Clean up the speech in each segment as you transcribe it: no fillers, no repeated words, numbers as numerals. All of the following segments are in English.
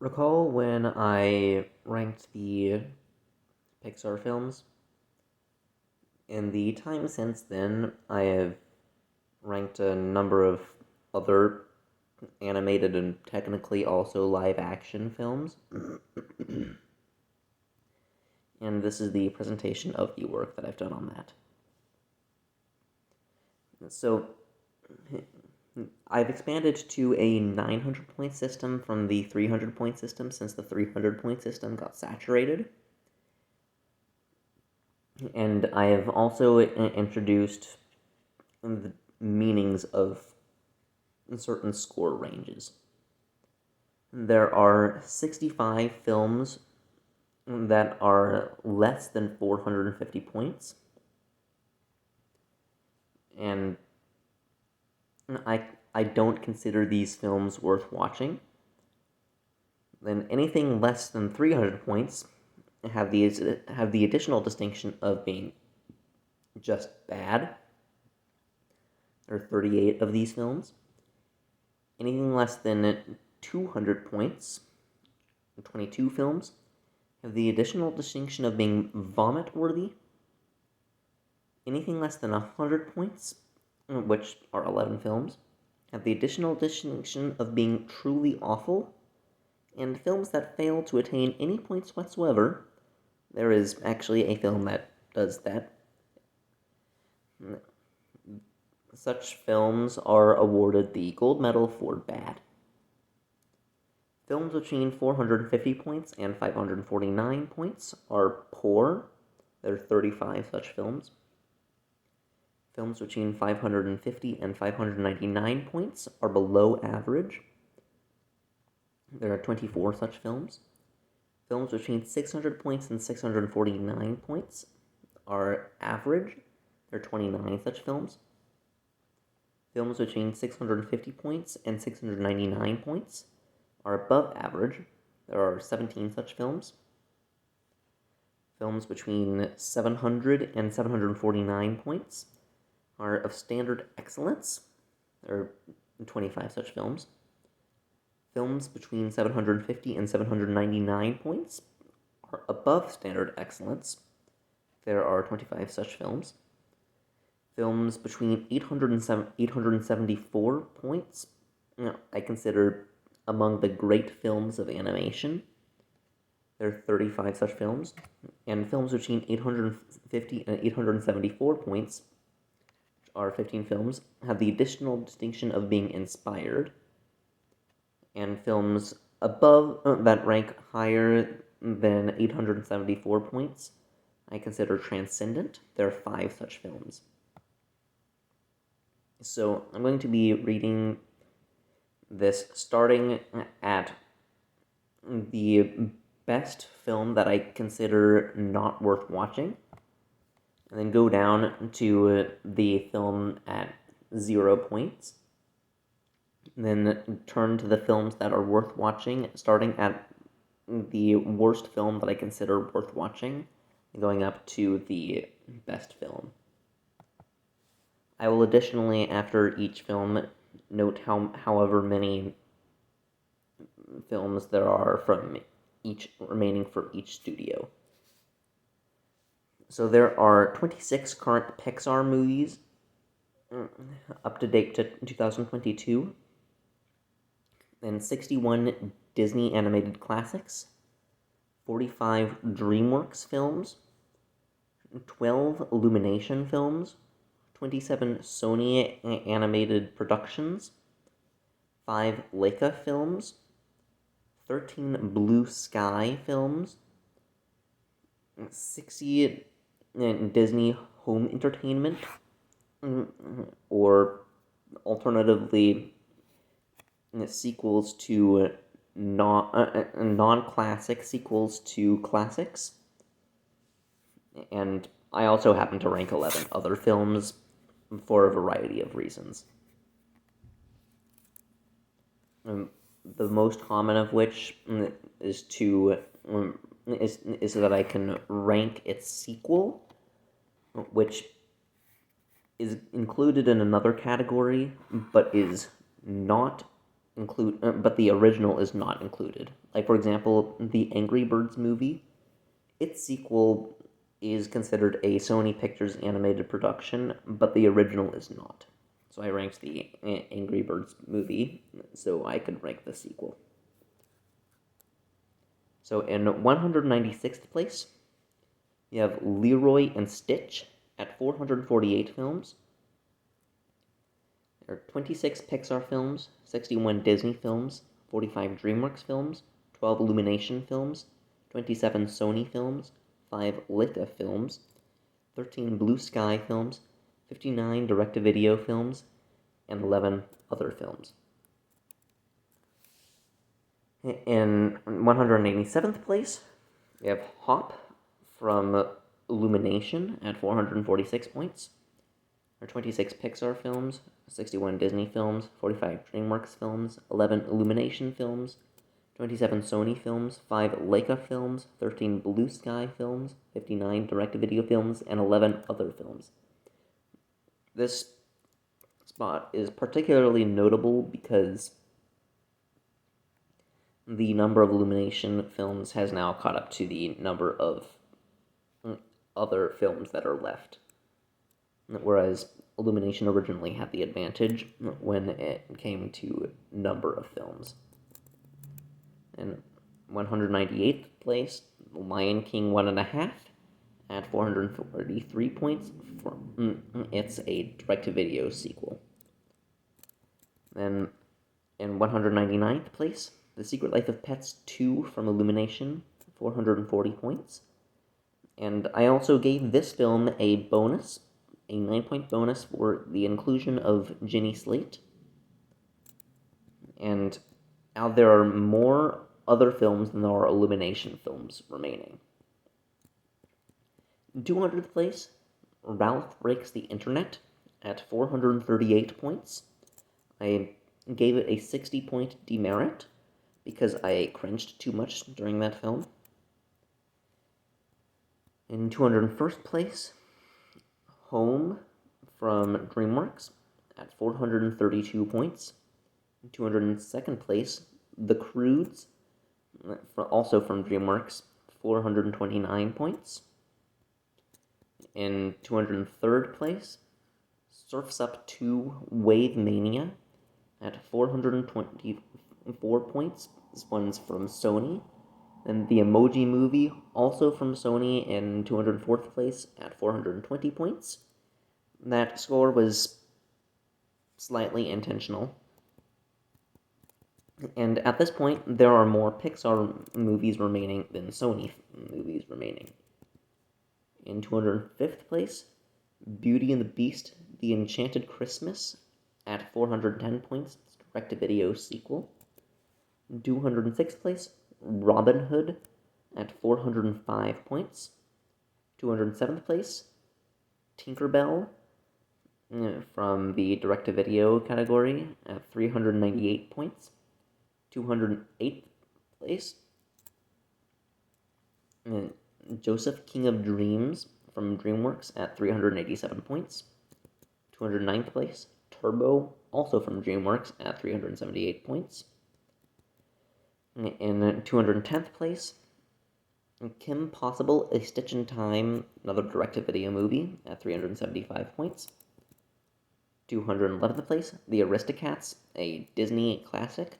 Recall when I ranked the Pixar films? In the time since then, I have ranked a number of other animated and technically also live action films. And this is the presentation of the work that I've done on that. So, I've expanded to a 900-point system from the 300-point system since the 300-point system got saturated. And I have also introduced the meanings of certain score ranges. There are 65 films that are less than 450 points. And I don't consider these films worth watching. Then anything less than 300 points have the additional distinction of being just bad. There are 38 of these films. Anything less than 200 points, 22 films, have the additional distinction of being vomit-worthy. Anything less than 100 points, which are 11 films, have the additional distinction of being truly awful. And films that fail to attain any points whatsoever, there is actually a film that does that. Such films are awarded the gold medal for bad. Films between 450 points and 549 points are poor. There are 35 such films. Films between 550 and 599 points are below average. There are 24 such films. Films between 600 points and 649 points are average. There are 29 such films. Films between 650 points and 699 points are above average. There are 17 such films. Films between 700 and 749 points are of standard excellence. There are 25 such films. Films between 750 and 799 points are above standard excellence. There are 25 such films. Films between 800 and 874 points, I consider among the great films of animation. There are 35 such films. And films between 850 and 874 points, which are 15 films, have the additional distinction of being inspired. And films above that rank higher than 874 points, I consider transcendent. There are 5 such films. So I'm going to be reading this starting at the best film that I consider not worth watching, and then go down to the film at 0 points, and then turn to the films that are worth watching, starting at the worst film that I consider worth watching, and going up to the best film. I will additionally, after each film, note however many films there are from each remaining for each studio. So there are 26 current Pixar movies up to date to 2022, and 61 Disney animated classics, 45 DreamWorks films, 12 Illumination Films, 27 Sony animated productions, 5 LAIKA Films, 13 Blue Sky Films, 60 Disney Home Entertainment, or alternatively sequels to non-classic sequels to classics. And I also happen to rank 11 other films for a variety of reasons. The most common of which is that I can rank its sequel, which is included in another category, but is not but the original is not included. Like, for example, the Angry Birds movie, its sequel is considered a Sony Pictures animated production, but the original is not. So I ranked the Angry Birds movie so I could rank the sequel. So in 196th place, you have Leroy and Stitch at 448 films. There are 26 Pixar films, 61 Disney films, 45 DreamWorks films, 12 Illumination films, 27 Sony films, 5 LAIKA films, 13 Blue Sky films, 59 direct-to-video films, and 11 other films. In 187th place, we have Hop from Illumination at 446 points. There are 26 Pixar films, 61 Disney films, 45 DreamWorks films, 11 Illumination films, 27 Sony films, 5 LAIKA films, 13 Blue Sky films, 59 direct-to-video films, and 11 other films. This spot is particularly notable because the number of Illumination films has now caught up to the number of other films that are left. Whereas Illumination originally had the advantage when it came to number of films. In 198th place, Lion King 1.5 at 443 points. It's a direct-to-video sequel. Then in 199th place, The Secret Life of Pets 2 from Illumination, 440 points. And I also gave this film a bonus, a 9-point bonus for the inclusion of Ginny Slate. And now there are more other films than there are Illumination films remaining. In 200th place, Ralph Breaks the Internet at 438 points. I gave it a 60-point demerit because I cringed too much during that film. In 201st place, Home from DreamWorks at 432 points. In 202nd place, The Croods, also from DreamWorks, 429 points. In 203rd place, Surf's Up 2 Wave Mania at 424 points. This one's from Sony. And The Emoji Movie, also from Sony, in 204th place at 420 points. That score was slightly intentional. And at this point, there are more Pixar movies remaining than Sony movies remaining. In 205th place, Beauty and the Beast, The Enchanted Christmas at 410 points, direct-to-video sequel. In 206th place, Robin Hood at 405 points. 207th place, Tinkerbell from the direct-to-video category at 398 points. 208th place, Joseph King of Dreams from DreamWorks at 387 points. 209th place, Turbo, also from DreamWorks at 378 points. In 210th place, Kim Possible, A Stitch in Time, another direct-to-video movie at 375 points. 211th place, The Aristocats, a Disney classic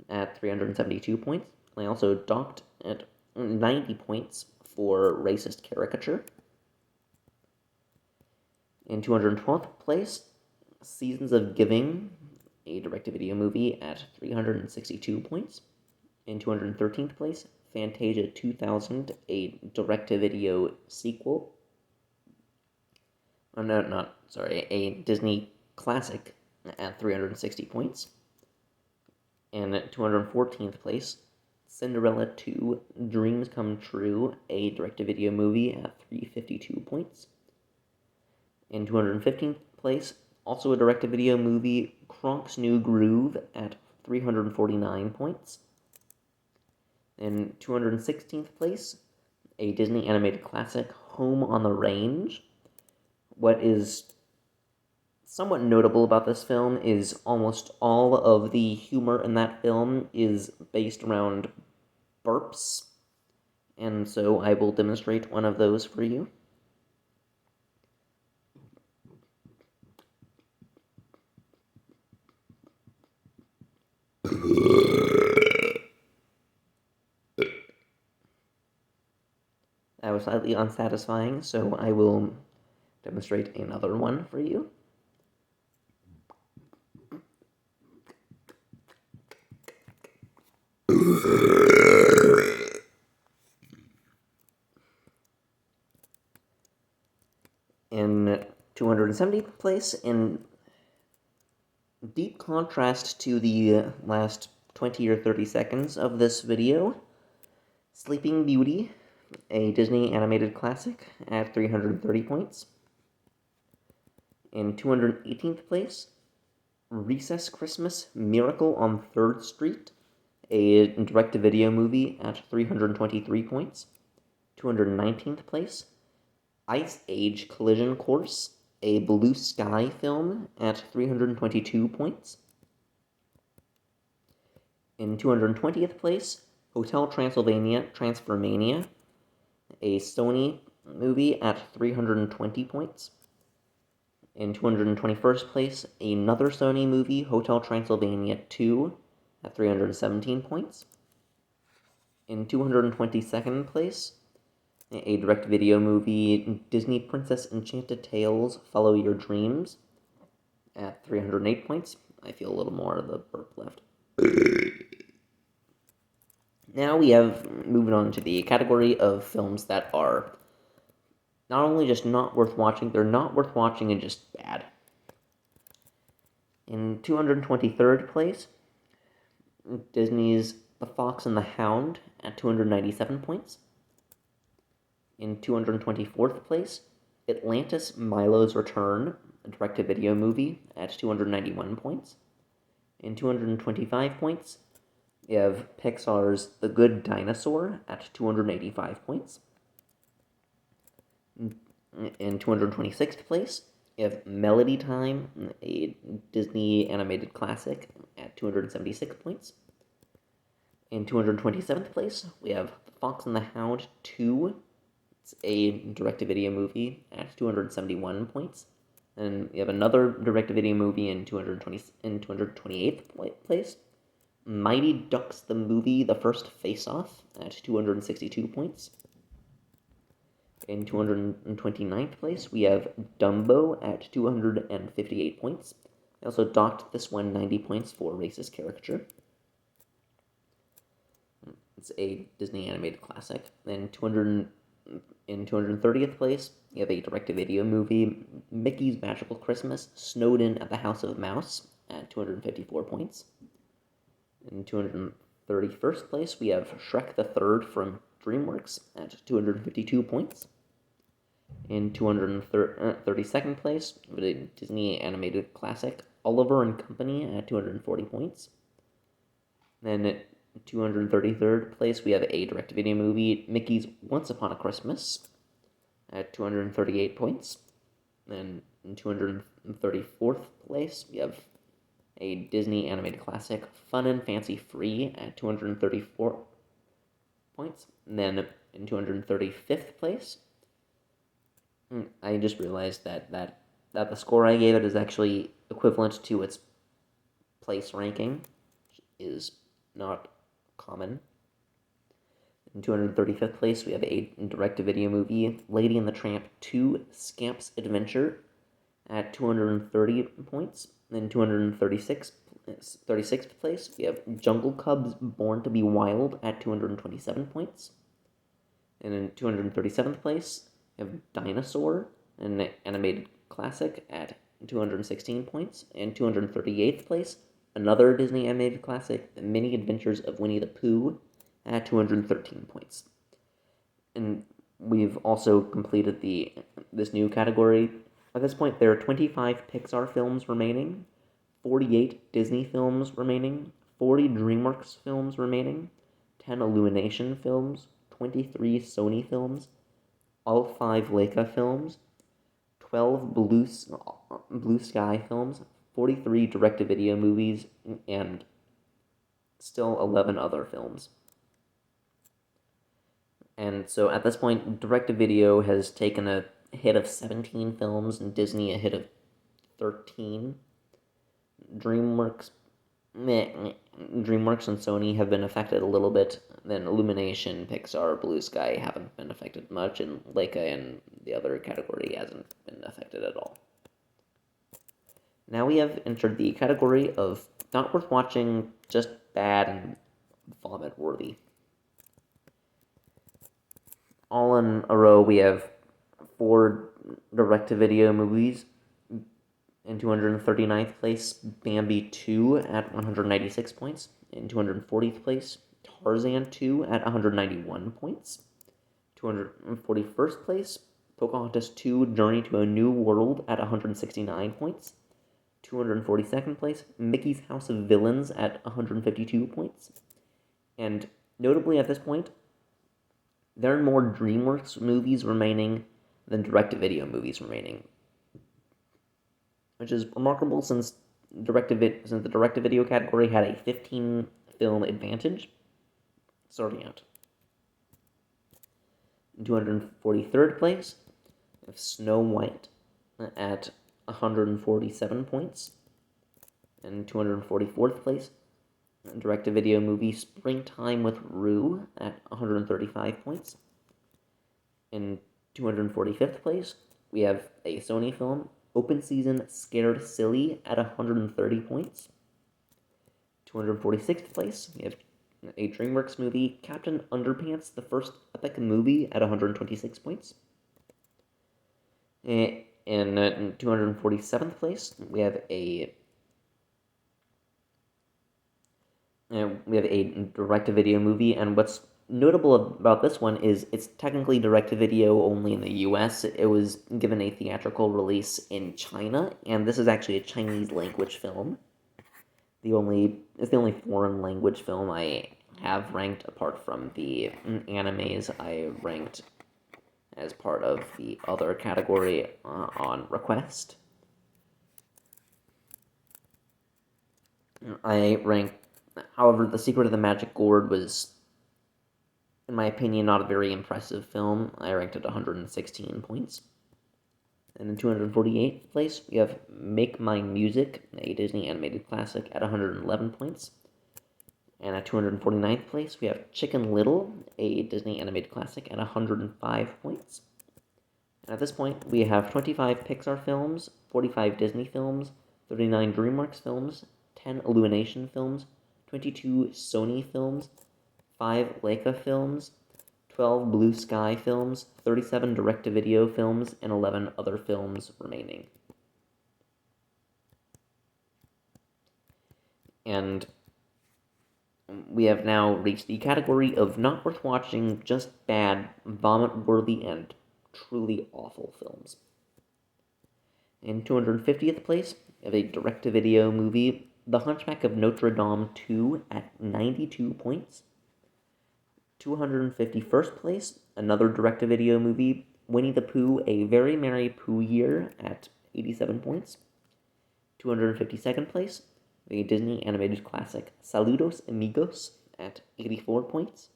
at 372 points. I also docked at 90 points for Racist Caricature. In 212th place, Seasons of Giving, a direct-to-video movie at 362 points. In 213th place, Fantasia 2000, a direct-to-video sequel. A Disney classic at 360 points. And at 214th place, Cinderella 2, Dreams Come True, a direct-to-video movie at 352 points. In 215th place, also a direct-to-video movie, Kronk's New Groove at 349 points. In 216th place, a Disney animated classic, Home on the Range, what is somewhat notable about this film is almost all of the humor in that film is based around burps, and so I will demonstrate one of those for you. That was slightly unsatisfying, so I will demonstrate another one for you. In 270th place, in deep contrast to the last 20 or 30 seconds of this video, Sleeping Beauty, a Disney animated classic, at 330 points. In 218th place, Recess Christmas Miracle on 3rd Street, a direct-to-video movie, at 323 points. 219th place, Ice Age Collision Course, a Blue Sky film, at 322 points. In 220th place, Hotel Transylvania Transformania, a Sony movie, at 320 points. In 221st place, another Sony movie, Hotel Transylvania 2, at 317 points. In 222nd place, a direct-video movie, Disney Princess Enchanted Tales, Follow Your Dreams, at 308 points. I feel a little more of the burp left. Now we have moved on to the category of films that are not only just not worth watching, they're not worth watching and just bad. In 223rd place, Disney's The Fox and the Hound at 297 points. In 224th place, Atlantis Milo's Return, a direct-to-video movie, at 291 points. In 225 points, you have Pixar's The Good Dinosaur at 285 points. In 226th place, you have Melody Time, a Disney animated classic, at 276 points. In 227th place, we have The Fox and the Hound 2. It's a direct-to-video movie at 271 points. And you have another direct-to-video movie in 228th place, Mighty Ducks the Movie, The First Face-Off, at 262 points. In 229th place, we have Dumbo at 258 points. I also docked this one 90 points for racist caricature. It's a Disney animated classic. In 230th place, you have a direct-to-video movie, Mickey's Magical Christmas, Snowden at the House of Mouse, at 254 points. In 231st place, we have Shrek the Third from DreamWorks at 252 points. In 232nd place, we have a Disney animated classic, Oliver and Company, at 240 points. Then at 233rd place, we have a direct-to-video movie, Mickey's Once Upon a Christmas, at 238 points. Then in 234th place, we have a Disney animated classic, Fun and Fancy Free, at 234 points. And then in 235th place, I just realized that the score I gave it is actually equivalent to its place ranking, which is not common. In 235th place, we have a direct-to-video movie, Lady and the Tramp 2, Scamp's Adventure, at 230 points. In 36th place, we have Jungle Cubs Born to be Wild at 227 points. And in 237th place, we have Dinosaur, an animated classic, at 216 points. And 238th place, another Disney animated classic, The Mini Adventures of Winnie the Pooh, at 213 points. And we've also completed this new category. At this point, there are 25 Pixar films remaining, 48 Disney films remaining, 40 DreamWorks films remaining, 10 Illumination Films, 23 Sony films, all 5 LAIKA films, Blue Sky Films, 43 direct-to-video movies, and still 11 other films. And so at this point, direct-to-video has taken a hit of 17 films, and Disney a hit of 13. DreamWorks and Sony have been affected a little bit. Then Illumination, Pixar, Blue Sky haven't been affected much, and LAIKA in the other category hasn't been affected at all. Now we have entered the category of not worth watching, just bad and vomit-worthy. All in a row, we have 4 direct-to-video movies. In 239th place, Bambi 2 at 196 points. In 240th place, Tarzan 2 at 191 points. 241st place, Pocahontas 2 Journey to a New World at 169 points. 242nd place, Mickey's House of Villains at 152 points. And notably at this point, there are more DreamWorks movies remaining than direct-to-video movies remaining, which is remarkable since the direct-to-video category had a 15-film advantage starting out. In 243rd place, we have Snow White at 147 points. In 244th place, direct-to-video movie Springtime with Rue at 135 points. In 245th place, we have a Sony film, Open Season Scared Silly at 130 points. 246th place, we have a DreamWorks movie, Captain Underpants, the first epic movie at 126 points. In 247th place, we have a direct-to-video movie, and what's notable about this one is it's technically direct-to-video only in the US. It was given a theatrical release in China, and this is actually a Chinese language film. It's the only foreign language film I have ranked apart from the animes I ranked as part of the other category on request. However, The Secret of the Magic Gourd was, in my opinion, not a very impressive film. I ranked it 116 points. And in 248th place, we have Make Mine Music, a Disney animated classic, at 111 points. And at 249th place, we have Chicken Little, a Disney animated classic, at 105 points. And at this point, we have 25 Pixar films, 45 Disney films, 39 DreamWorks films, 10 Illumination Films, 22 Sony films, 5 LAIKA films, 12 Blue Sky films, 37 direct-to-video films, and 11 other films remaining. And we have now reached the category of not worth watching, just bad, vomit-worthy, and truly awful films. In 250th place, we have a direct-to-video movie, The Hunchback of Notre Dame 2 at 92 points. 251st place, another direct-to-video movie, Winnie the Pooh, A Very Merry Pooh Year at 87 points. 252nd place, the Disney animated classic, Saludos Amigos at 84 points.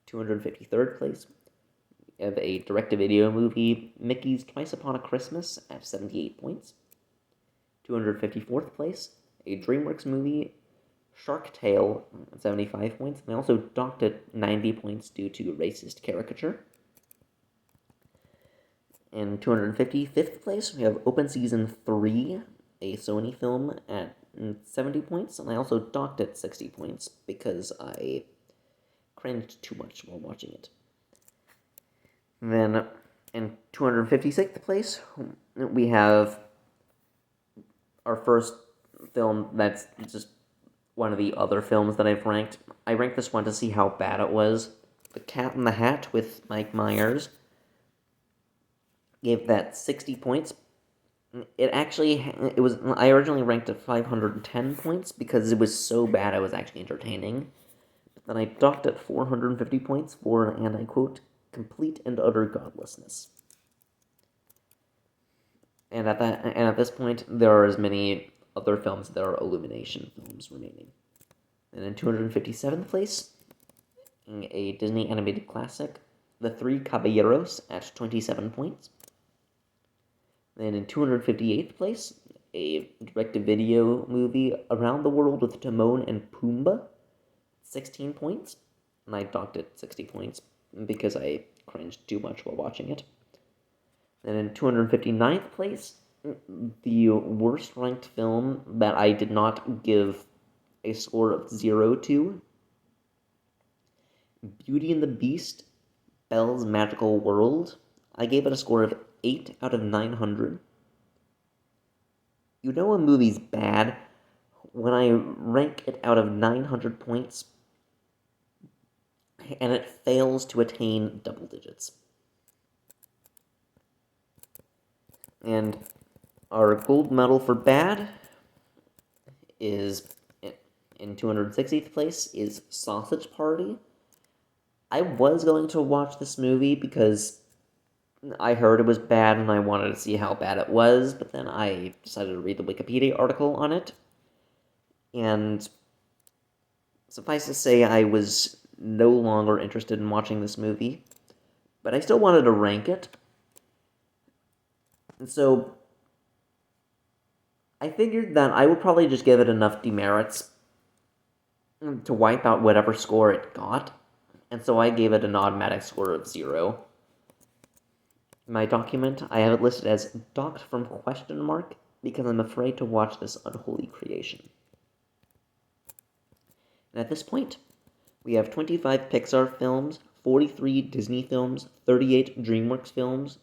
253rd place, we have a direct-to-video movie, Mickey's Twice Upon a Christmas at 78 points. 254th place, a DreamWorks movie, Shark Tale at 75 points. They also docked at 90 points due to racist caricature. In 255th place, we have Open Season 3, a Sony film, at 70 points. And I also docked at 60 points because I cringed too much while watching it. And then in 256th place, we have our first film that's just one of the other films that I've ranked. I ranked this one to see how bad it was. The Cat in the Hat with Mike Myers. Gave that 60 points. I originally ranked it 510 points because it was so bad it was actually entertaining. But then I docked at 450 points for, and I quote, complete and utter godlessness. at this point, there are as many other films that are Illumination Films remaining. And in 257th place, a Disney animated classic, The Three Caballeros at 27 points. Then in 258th place, a direct-to-video movie, Around the World with Timon and Pumbaa, 16 points. And I docked it 60 points because I cringed too much while watching it. Then in 259th place, the worst-ranked film that I did not give a score of 0 to, Beauty and the Beast, Belle's Magical World. I gave it a score of 8 out of 900. You know a movie's bad when I rank it out of 900 points and it fails to attain double digits. And our gold medal for bad is, in 260th place, is Sausage Party. I was going to watch this movie because I heard it was bad and I wanted to see how bad it was, but then I decided to read the Wikipedia article on it. And suffice to say, I was no longer interested in watching this movie, but I still wanted to rank it. And so I figured that I would probably just give it enough demerits to wipe out whatever score it got, and so I gave it an automatic score of 0. In my document, I have it listed as docked from ? Because I'm afraid to watch this unholy creation. And at this point, we have 25 Pixar films, 43 Disney films, 38 DreamWorks films,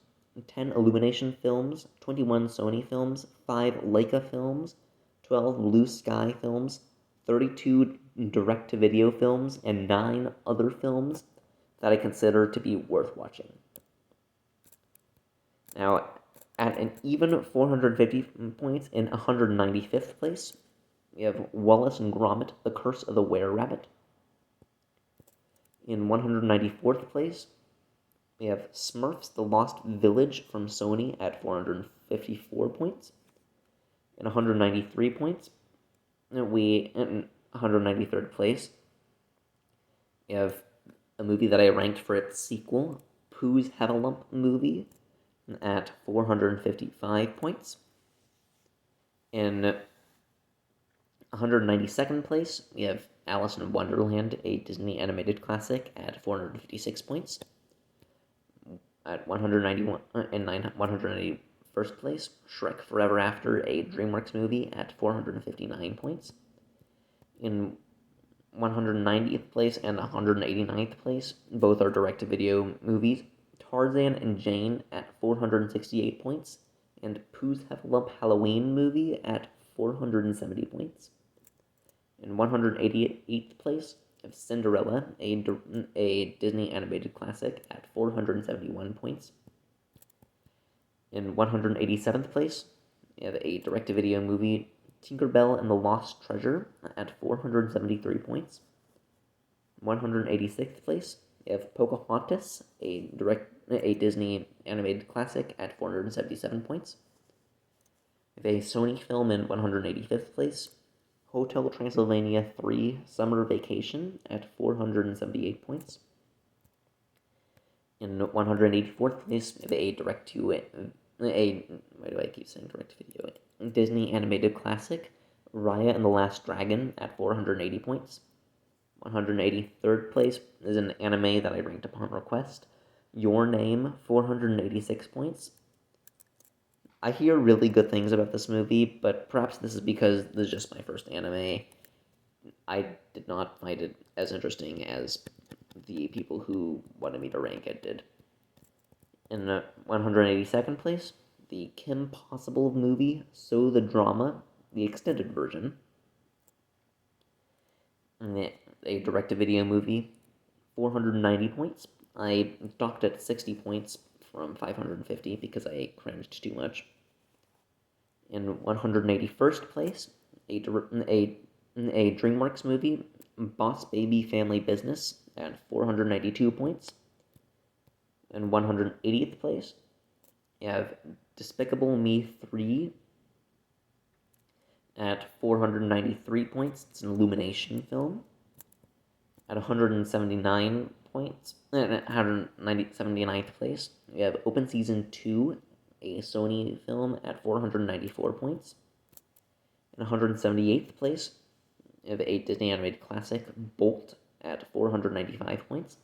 10 Illumination Films, 21 Sony films, 5 LAIKA Films, 12 Blue Sky Films, 32 direct-to-video films, and 9 other films that I consider to be worth watching. Now, at an even 450 points in 195th place, we have Wallace and Gromit, The Curse of the Were-Rabbit. In 194th place, we have Smurfs, The Lost Village from Sony at 454 points. In 193 points, in 193rd place, we have a movie that I ranked for its sequel, Pooh's Heffalump Movie, at 455 points. In 192nd place, we have Alice in Wonderland, a Disney animated classic, at 456 points. At 191st place, Shrek Forever After, a DreamWorks movie, at 459 points. In 190th place and 189th place, both are direct-to-video movies, Tarzan and Jane at 468 points, and Pooh's Heffalump Halloween Movie at 470 points. In 188th place, of Cinderella, a Disney animated classic, at 471 points. In 187th place, we have a direct-to-video movie, Tinkerbell and the Lost Treasure, at 473 points. 186th place, we have Pocahontas, a Disney animated classic, at 477 points. We have a Sony film in 185th place, Hotel Transylvania 3 Summer Vacation, at 478 points. In 184th place, we have a Disney animated classic, Raya and the Last Dragon, at 480 points. 183rd place is an anime that I ranked upon request, Your Name, 486 points. I hear really good things about this movie, but perhaps this is because this is just my first anime. I did not find it as interesting as the people who wanted me to rank it did. In 182nd place, the Kim Possible movie, So the Drama, the extended version. A direct-to-video movie, 490 points. I docked at 60 points from 550 because I cringed too much. In 181st place, a DreamWorks movie, Boss Baby Family Business, at 492 points. In 180th place, You have Despicable Me 3 at 493 points. It's an Illumination film. At 179 points, 179th place, we have Open Season 2, a Sony film, at 494 points. In 178th place, we have a Disney animated classic, Bolt, at 495 points.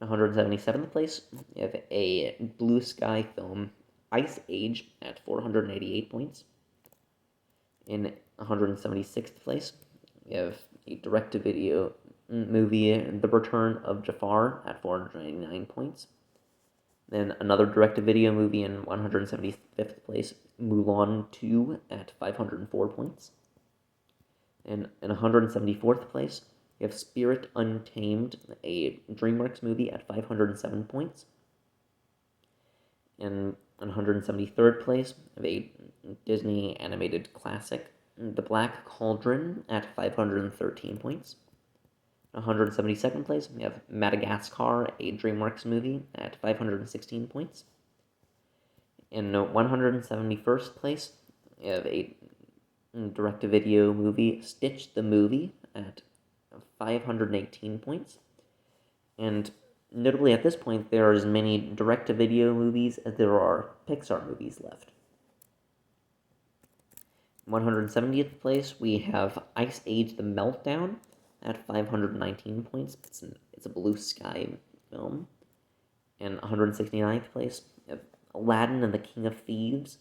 In 177th place, we have a Blue Sky film, Ice Age, at 488 points. In 176th place, we have a direct-to-video movie, The Return of Jafar, at 499 points. Then another direct-to-video movie in 175th place, Mulan 2, at 504 points. And in 174th place, you have Spirit Untamed, a DreamWorks movie, at 507 points. And in 173rd place, you have a Disney animated classic, The Black Cauldron, at 513 points. 172nd place, we have Madagascar, a DreamWorks movie, at 516 points. In 171st place, we have a direct-to-video movie, Stitch the Movie, at 518 points. And notably, at this point, there are as many direct-to-video movies as there are Pixar movies left. 170th place, we have Ice Age: The Meltdown, at 519 points. It's a Blue Sky film. And 169th place, Aladdin and the King of Thieves,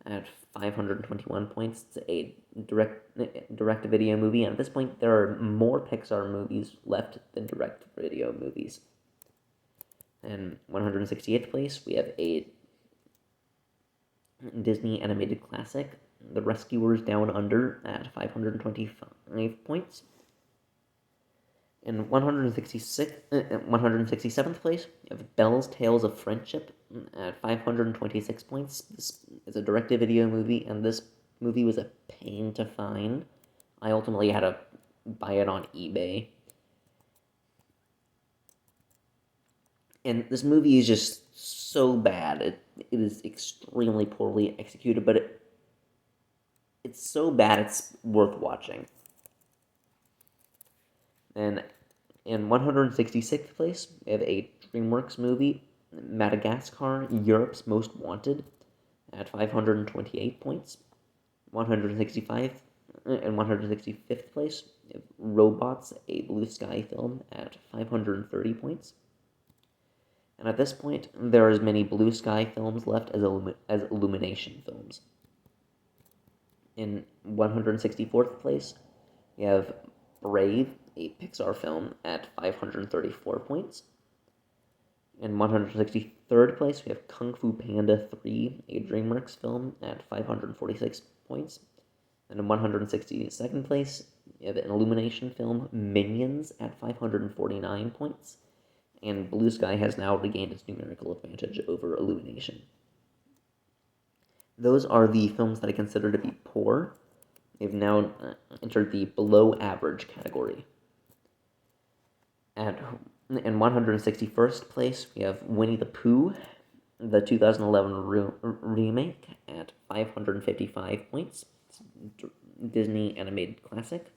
at 521 points. It's a direct-to-video movie, and at this point, there are more Pixar movies left than direct-to-video movies. And 168th place, we have a Disney animated classic, The Rescuers Down Under, at 525 points. In 167th place, we have Belle's Tales of Friendship, at 526 points. This is a direct-to-video movie, and this movie was a pain to find. I ultimately had to buy it on eBay. And this movie is just so bad. It is extremely poorly executed, but it's so bad it's worth watching. And in 166th place, we have a DreamWorks movie, Madagascar, Europe's Most Wanted, at 528 points. 165th and 165th place, we have Robots, a Blue Sky film, at 530 points. And at this point, there are as many Blue Sky films left as Illumination Films. In 164th place, we have Brave, a Pixar film, at 534 points. In 163rd place, we have Kung Fu Panda 3, a DreamWorks film, at 546 points. And in 162nd place, we have an Illumination film, Minions, at 549 points. And Blue Sky has now regained its numerical advantage over Illumination. Those are the films that I consider to be poor. They've now entered the below average category. In 161st place, we have Winnie the Pooh, the 2011 remake, at 555 points. It's a Disney animated classic.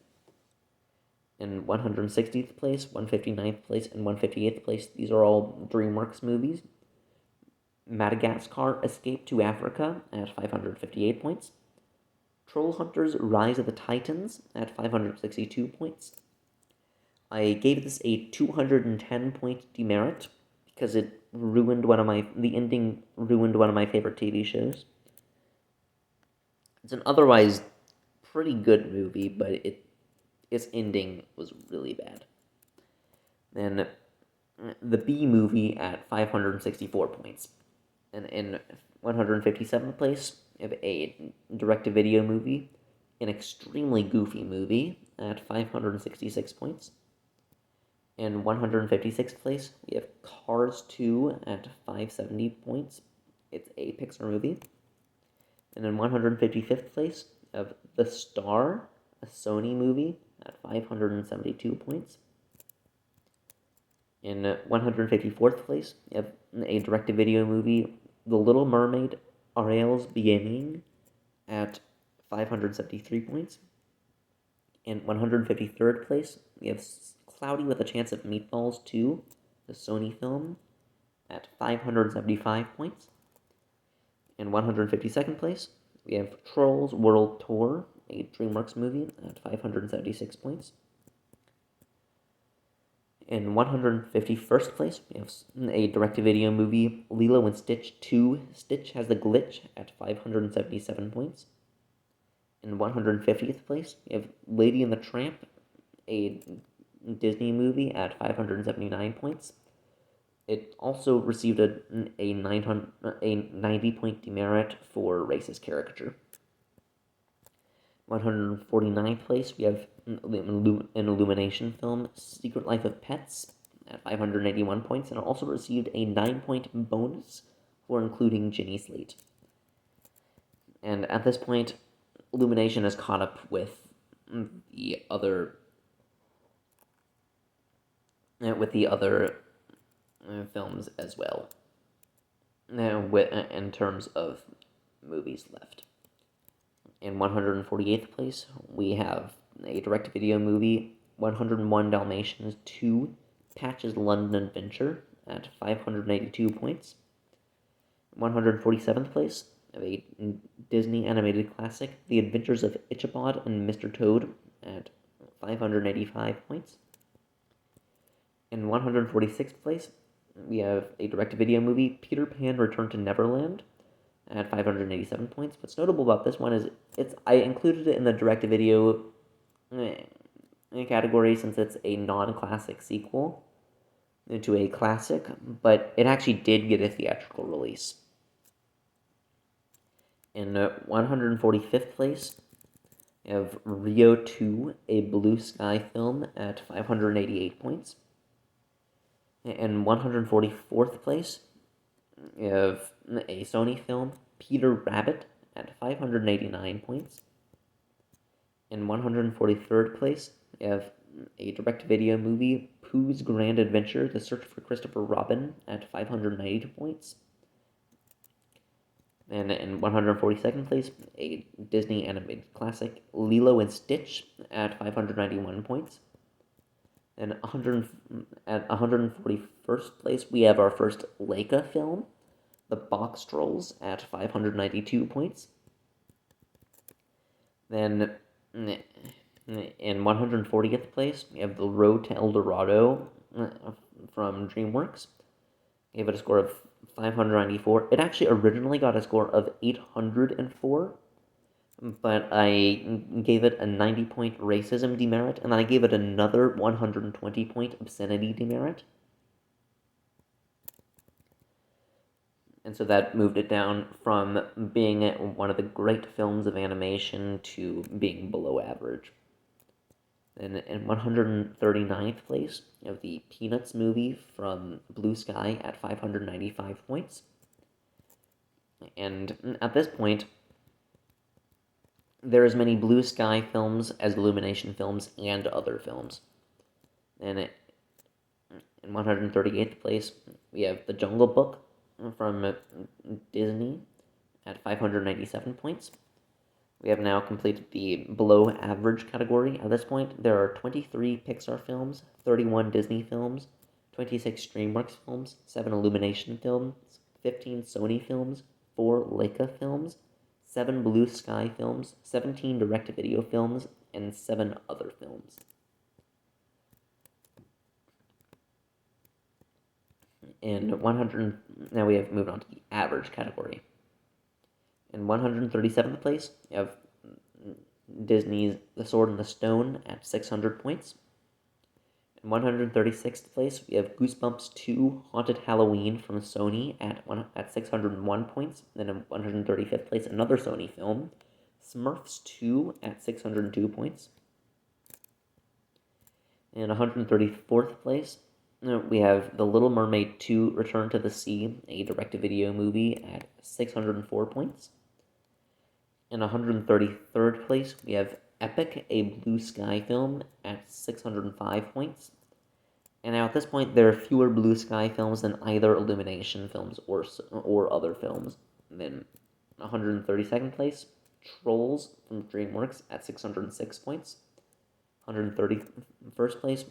In 160th place, 159th place, and 158th place, these are all DreamWorks movies. Madagascar: Escape to Africa, at 558 points. Trollhunters: Rise of the Titans, at 562 points. I gave this a 210-point demerit because the ending ruined one of my favorite TV shows. It's an otherwise pretty good movie, but its ending was really bad. Then the B movie at 564 points. And in 157th place, we have a direct-to-video movie, an extremely goofy movie, at 566 points. In 156th place, we have Cars 2 at 570 points. It's a Pixar movie. And in 155th place, we have The Star, a Sony movie, at 572 points. In 154th place, we have a direct-to-video movie, The Little Mermaid, Ariel's Beginning at 573 points. In 153rd place, we have Cloudy with a Chance of Meatballs 2, the Sony film, at 575 points. In 152nd place, we have Trolls World Tour, a DreamWorks movie, at 576 points. In 151st place, we have a direct-to-video movie, Lilo and Stitch 2, Stitch Has the Glitch, at 577 points. In 150th place, we have Lady and the Tramp, a Disney movie, at 579 points. It also received a 90-point demerit for racist caricature. 149th place, we have an Illumination film, Secret Life of Pets, at 581 points, and it also received a 9-point bonus for including Ginny Slate. And at this point, Illumination has caught up with the other films as well, in terms of movies left. In 148th place, we have a direct-to-video movie, 101 Dalmatians 2, Patch's London Adventure, at 582 points. 147th place, a Disney animated classic, The Adventures of Ichabod and Mr. Toad, at 585 points. In 146th place, we have a direct-to-video movie, Peter Pan Return to Neverland, at 587 points. What's notable about this one is I included it in the direct-to-video category since it's a non-classic sequel to a classic, but it actually did get a theatrical release. In 145th place, we have Rio 2, a Blue Sky film, at 588 points. In 144th place, we have a Sony film, Peter Rabbit, at 589 points. In 143rd place, we have a direct-to-video movie, Pooh's Grand Adventure, The Search for Christopher Robin, at 592 points. And in 142nd place, a Disney animated classic, Lilo and Stitch, at 591 points. And at 141st place, we have our first LAIKA film, The Box Trolls, at 592 points. Then in 140th place, we have The Road to El Dorado from DreamWorks. Gave it a score of 594. It actually originally got a score of 804, but I gave it a 90-point racism demerit, and then I gave it another 120-point obscenity demerit. And so that moved it down from being one of the great films of animation to being below average. Then in 139th place, you have the Peanuts movie from Blue Sky at 595 points. And at this point, there are as many Blue Sky films as Illumination Films and other films. And in 138th place, we have The Jungle Book from Disney at 597 points. We have now completed the below average category. At this point, there are 23 Pixar films, 31 Disney films, 26 DreamWorks films, 7 Illumination films, 15 Sony films, 4 LAIKA films, 7 Blue Sky films, 17 direct-to-video films, and 7 other films. And now we have moved on to the average category. In 137th place, you have Disney's The Sword and the Stone at 600 points. In 136th place, we have Goosebumps 2 Haunted Halloween from Sony at 601 points. Then in 135th place, another Sony film, Smurfs 2 at 602 points. In 134th place, we have The Little Mermaid 2 Return to the Sea, a direct-to-video movie at 604 points. In 133rd place, we have Epic, a Blue Sky film at 605 points. And now at this point, there are fewer Blue Sky films than either Illumination Films or other films. And then 132nd place, Trolls from DreamWorks at 606 points. 131st place,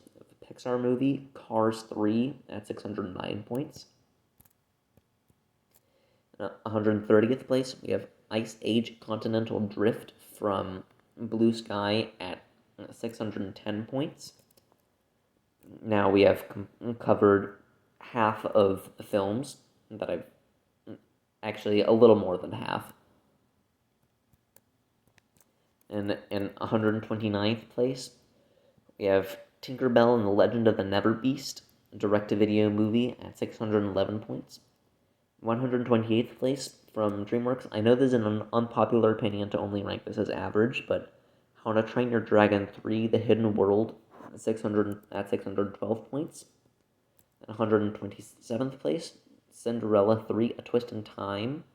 Pixar movie Cars 3 at 609 points. 130th place, we have Ice Age Continental Drift from Blue Sky at 610 points. Now we have covered half of the films that I've actually a little more than half. And in 129th place, we have Tinkerbell and the Legend of the Never Beast, direct-to-video movie at 611 points. 128th place from DreamWorks. I know this is an unpopular opinion to only rank this as average, but How to Train Your Dragon 3: The Hidden World at 612 points. And 127th place, Cinderella 3: A Twist in Time,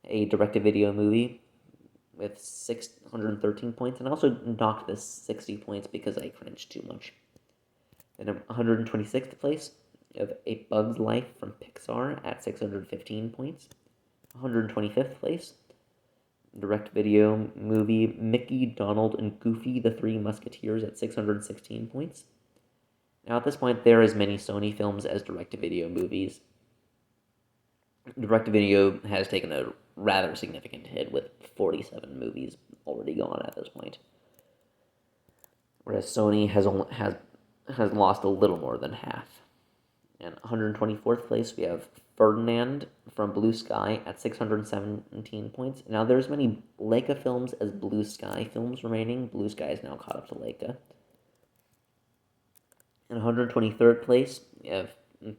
a direct-to-video movie with 613 points, and I also knocked this 60 points because I cringed too much. And 126th place, we have A Bug's Life from Pixar at 615 points. 125th place, direct-video movie Mickey, Donald, and Goofy, the Three Musketeers at 616 points. Now at this point, there are as many Sony films as direct-to-video movies. Direct-to-video has taken a rather significant hit with 47 movies already gone at this point. Whereas Sony has lost a little more than half. And 124th place, we have Ferdinand from Blue Sky at 617 points. Now there's many LAIKA films as Blue Sky films remaining. Blue Sky is now caught up to LAIKA. In 123rd place, we have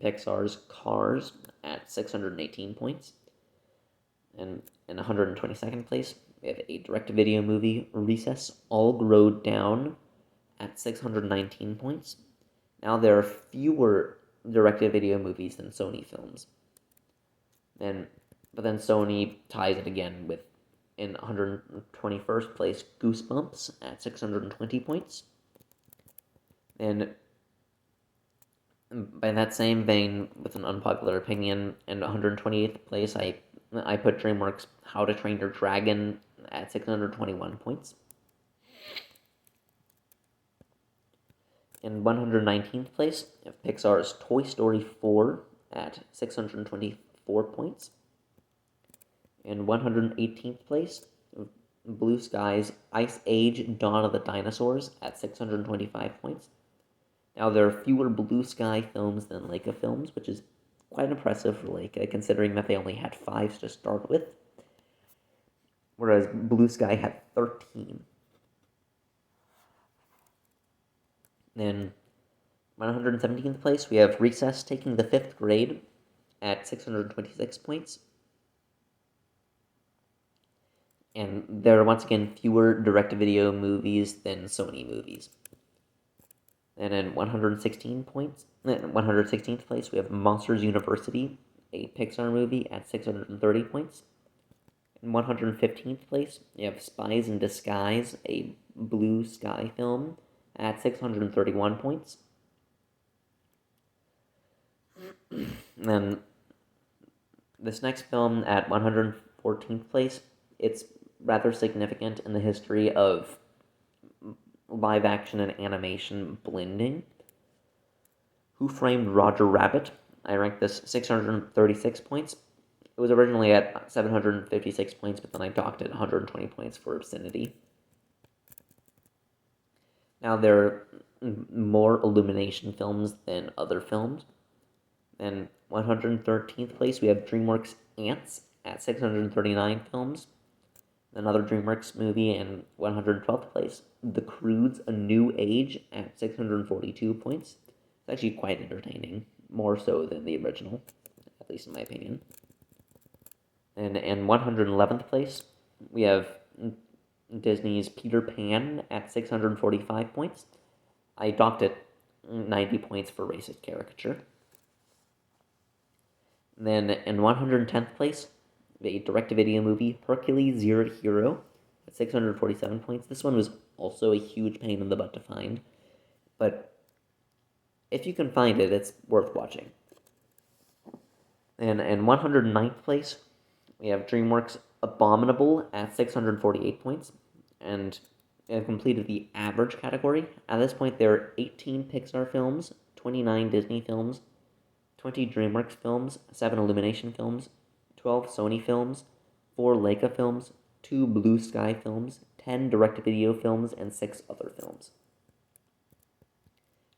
Pixar's Cars at 618 points. And in 122nd place, we have a direct-to-video movie, Recess, All Grow Down, at 619 points. Now there are fewer direct-to-video movies than Sony films. But then Sony ties it again with, in 121st place, Goosebumps at 620 points. And by that same vein, with an unpopular opinion, in 128th place, I put DreamWorks' How to Train Your Dragon at 621 points. In 119th place, we have Pixar's Toy Story 4 at 624 points. In 118th place, Blue Sky's Ice Age Dawn of the Dinosaurs at 625 points. Now, there are fewer Blue Sky films than LAIKA films, which is quite impressive for LAIKA, considering that they only had 5 to start with, whereas Blue Sky had 13. In 117th place, we have Recess taking the 5th grade at 626 points. And there are once again fewer direct-to-video movies than Sony movies. And in 116th place, we have Monsters University, a Pixar movie, at 630 points. In 115th place, we have Spies in Disguise, a Blue Sky film, at 631 points. And then this next film at 114th place, it's rather significant in the history of live action and animation blending. Who Framed Roger Rabbit? I ranked this 636 points. It was originally at 756 points, but then I docked it 120 points for obscenity. Now, there are more Illumination films than other films. In 113th place, we have DreamWorks' Ants at 639 films. Another DreamWorks movie in 112th place, The Croods: A New Age at 642 points. It's actually quite entertaining, more so than the original, at least in my opinion. And in 111th place, we have Disney's Peter Pan at 645 points. I docked it 90 points for racist caricature. And then in 110th place, a direct-to-video movie, Hercules Zero Hero, at 647 points. This one was also a huge pain in the butt to find, but if you can find it, it's worth watching. And in 109th place, we have DreamWorks Abominable at 648 points, and it completed the average category. At this point, there are 18 Pixar films, 29 Disney films, 20 DreamWorks films, 7 Illumination films, 12 Sony films, 4 LAIKA films, 2 Blue Sky films, 10 direct-to-video films, and 6 other films.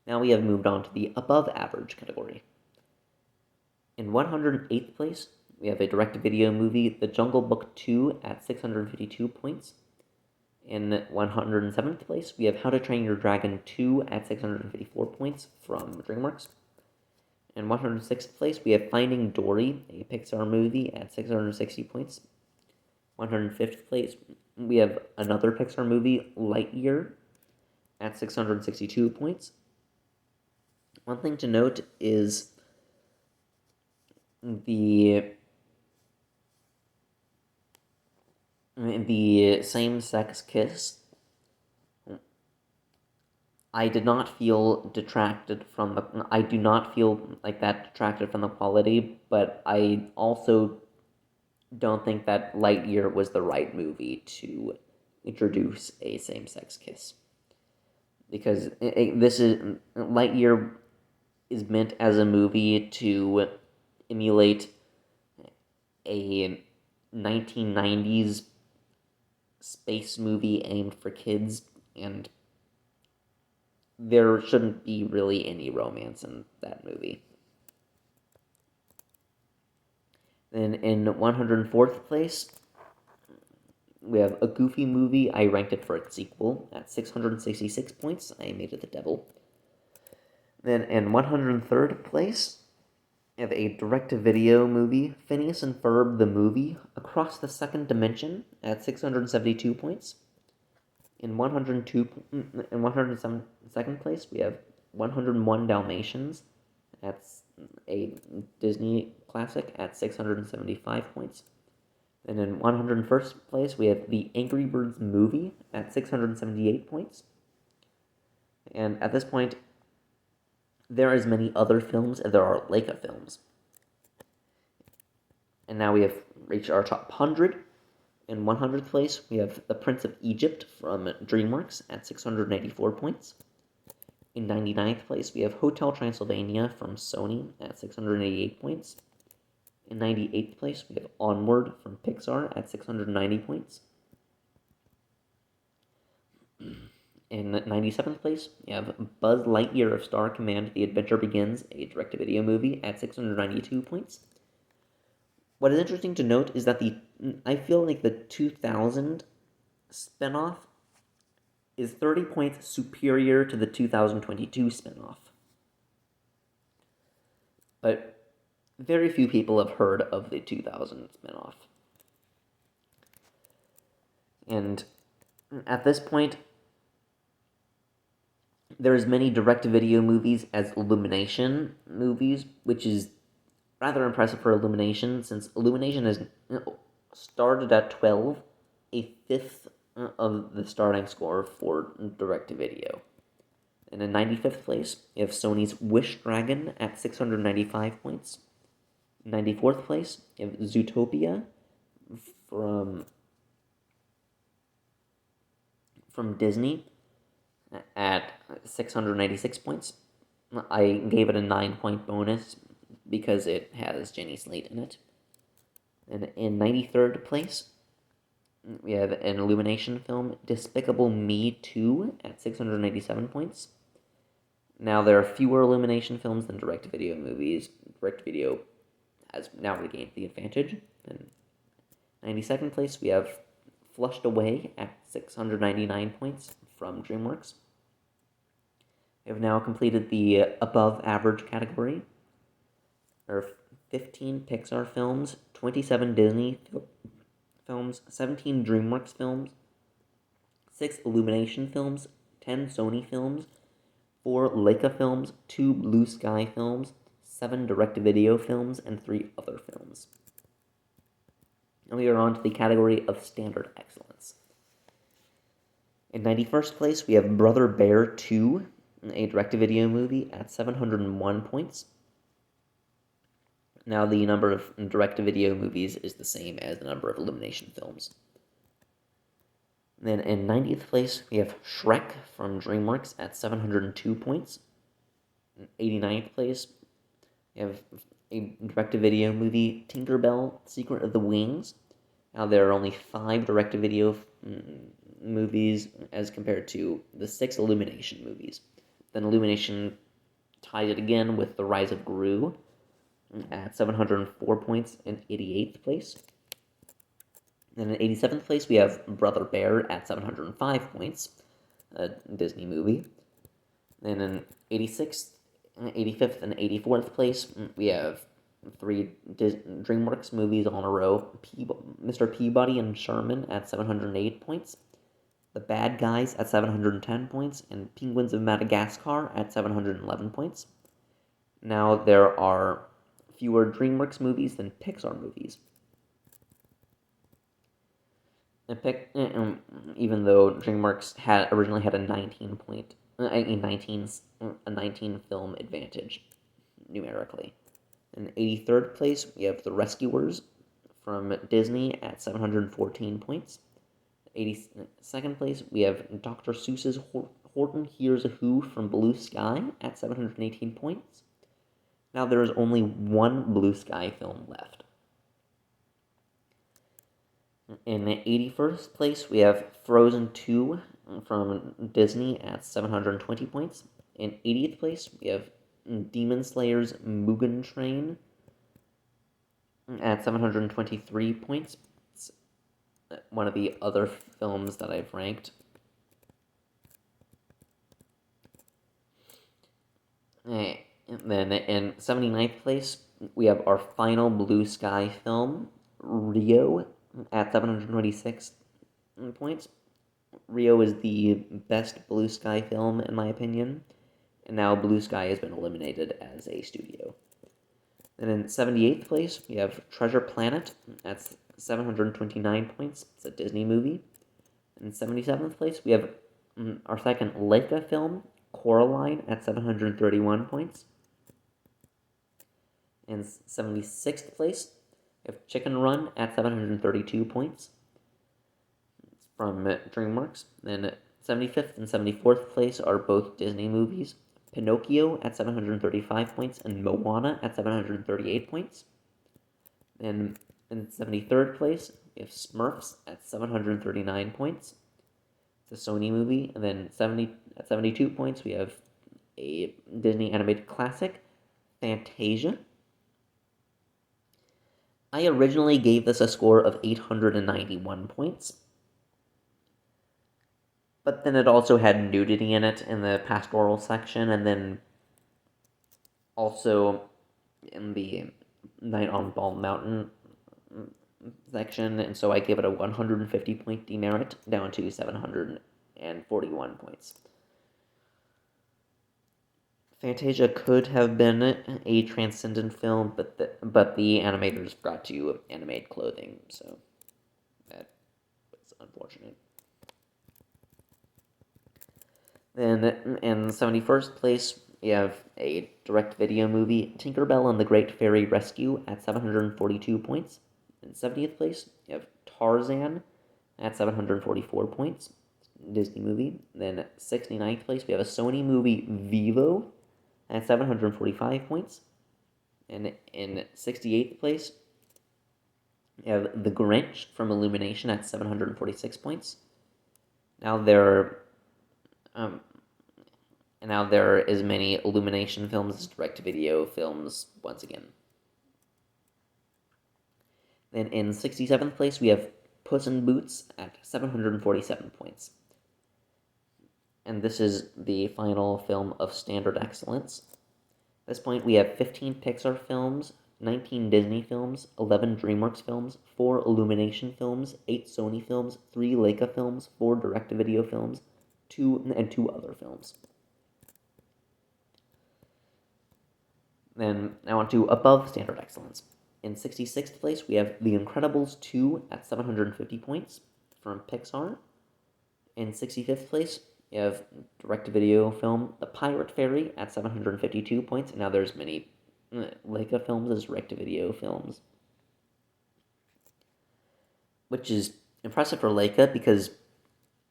Now we have moved on to the above-average category. In 108th place, we have a direct-to-video movie, The Jungle Book 2, at 652 points. In 107th place, we have How to Train Your Dragon 2 at 654 points from DreamWorks. In 106th place, we have Finding Dory, a Pixar movie, at 660 points. 105th place, we have another Pixar movie, Lightyear, at 662 points. One thing to note is the same-sex kiss. I did not feel detracted from the. I do not feel like that detracted from the quality, but I also don't think that Lightyear was the right movie to introduce a same-sex kiss, because this is Lightyear is meant as a movie to emulate a 1990s space movie aimed for kids, and there shouldn't be really any romance in that movie. Then in 104th place, we have a Goofy movie. I ranked it for its sequel at 666 points. I Made It the Devil. Then in 103rd place, we have a direct-to-video movie, Phineas and Ferb the Movie, Across the Second Dimension at 672 points. In 102nd place, we have 101 Dalmatians. That's a Disney classic at 675 points. And in 101st place, we have the Angry Birds movie at 678 points. And at this point, there are as many other films as there are LAIKA films. And now we have reached our top 100. In 100th place, we have The Prince of Egypt from DreamWorks at 684 points. In 99th place, we have Hotel Transylvania from Sony at 688 points. In 98th place, we have Onward from Pixar at 690 points. In 97th place, we have Buzz Lightyear of Star Command: The Adventure Begins, a direct-to-video movie, at 692 points. What is interesting to note is that I feel like the 2000 spinoff is 30 points superior to the 2022 spinoff. But very few people have heard of the 2000 spinoff. And at this point, there is many direct-to-video movies as Illumination movies, which is rather impressive for Illumination, since Illumination has started at 12, a fifth of the starting score for direct-to-video. And in 95th place, you have Sony's Wish Dragon at 695 points. 94th place, you have Zootopia from Disney at 696 points. I gave it a 9-point bonus because it has Jenny Slate in it. And in 93rd place, we have an Illumination film, Despicable Me 2, at 687 points. Now, there are fewer Illumination films than direct-to-video movies. Direct-to-video has now regained the advantage. In 92nd place, we have Flushed Away at 699 points from DreamWorks. We have now completed the above-average category. There are 15 Pixar films, 27 Disney films, 17 DreamWorks films, 6 Illumination films, 10 Sony films, 4 LAIKA films, 2 Blue Sky films, 7 direct-to-video films, and 3 other films. And we are on to the category of standard excellence. In 91st place, we have Brother Bear 2, a direct-to-video movie at 701 points. Now the number of direct-to-video movies is the same as the number of Illumination films. Then in 90th place, we have Shrek from DreamWorks at 702 points. In 89th place, we have a direct-to-video movie, Tinkerbell, Secret of the Wings. Now there are only 5 direct-to-video movies as compared to the 6 Illumination movies. Then Illumination ties it again with The Rise of Gru at 704 points in 88th place. Then in 87th place, we have Brother Bear at 705 points, a Disney movie. Then in 86th, 85th, and 84th place, we have 3 DreamWorks movies on a row. Mr. Peabody and Sherman at 708 points. The Bad Guys at 710 points. And Penguins of Madagascar at 711 points. Now there are fewer DreamWorks movies than Pixar movies. Even though DreamWorks originally had a 19 film advantage numerically. In 83rd place, we have The Rescuers from Disney at 714 points. 82nd place, we have Dr. Seuss's Horton Hears a Who from Blue Sky at 718 points. Now there is only one Blue Sky film left. In 81st place, we have Frozen 2 from Disney at 720 points. In 80th place, we have Demon Slayer's Mugen Train at 723 points. It's one of the other films that I've ranked. And then in 79th place, we have our final Blue Sky film, Rio, at 726 points. Rio is the best Blue Sky film, in my opinion. And now Blue Sky has been eliminated as a studio. And in 78th place, we have Treasure Planet at 729 points. It's a Disney movie. In 77th place, we have our second LAIKA film, Coraline, at 731 points. In 76th place, we have Chicken Run at 732 points. It's from DreamWorks. Then 75th and 74th place are both Disney movies. Pinocchio at 735 points and Moana at 738 points. And in 73rd place, we have Smurfs at 739 points. It's a Sony movie. And then at 72 points, we have a Disney animated classic, Fantasia. I originally gave this a score of 891 points. But then it also had nudity in it in the pastoral section, and then also in the Night on Bald Mountain section, and so I gave it a 150-point demerit down to 741 points. Fantasia could have been a transcendent film, but the animators forgot to animate clothing, so that was unfortunate. Then in 71st place, we have a direct-video movie, Tinkerbell and the Great Fairy Rescue, at 742 points. In 70th place, you have Tarzan at 744 points, Disney movie. Then 69th place, we have a Sony movie, Vivo, at 745 points. And in 68th place, we have The Grinch from Illumination at 746 points. Now there are as many Illumination films as direct-to-video films once again. Then in 67th place, we have Puss in Boots at 747 points. And this is the final film of standard excellence. At this point, we have 15 Pixar films, 19 Disney films, 11 DreamWorks films, 4 Illumination films, 8 Sony films, 3 LAIKA films, 4 direct-to-video films, 2 other films. Then now on to above standard excellence. In 66th place, we have The Incredibles 2 at 750 points from Pixar. In 65th place, we have direct-to-video film The Pirate Fairy at 752 points. And now there's many LAIKA Films as direct-to-video films, which is impressive for LAIKA because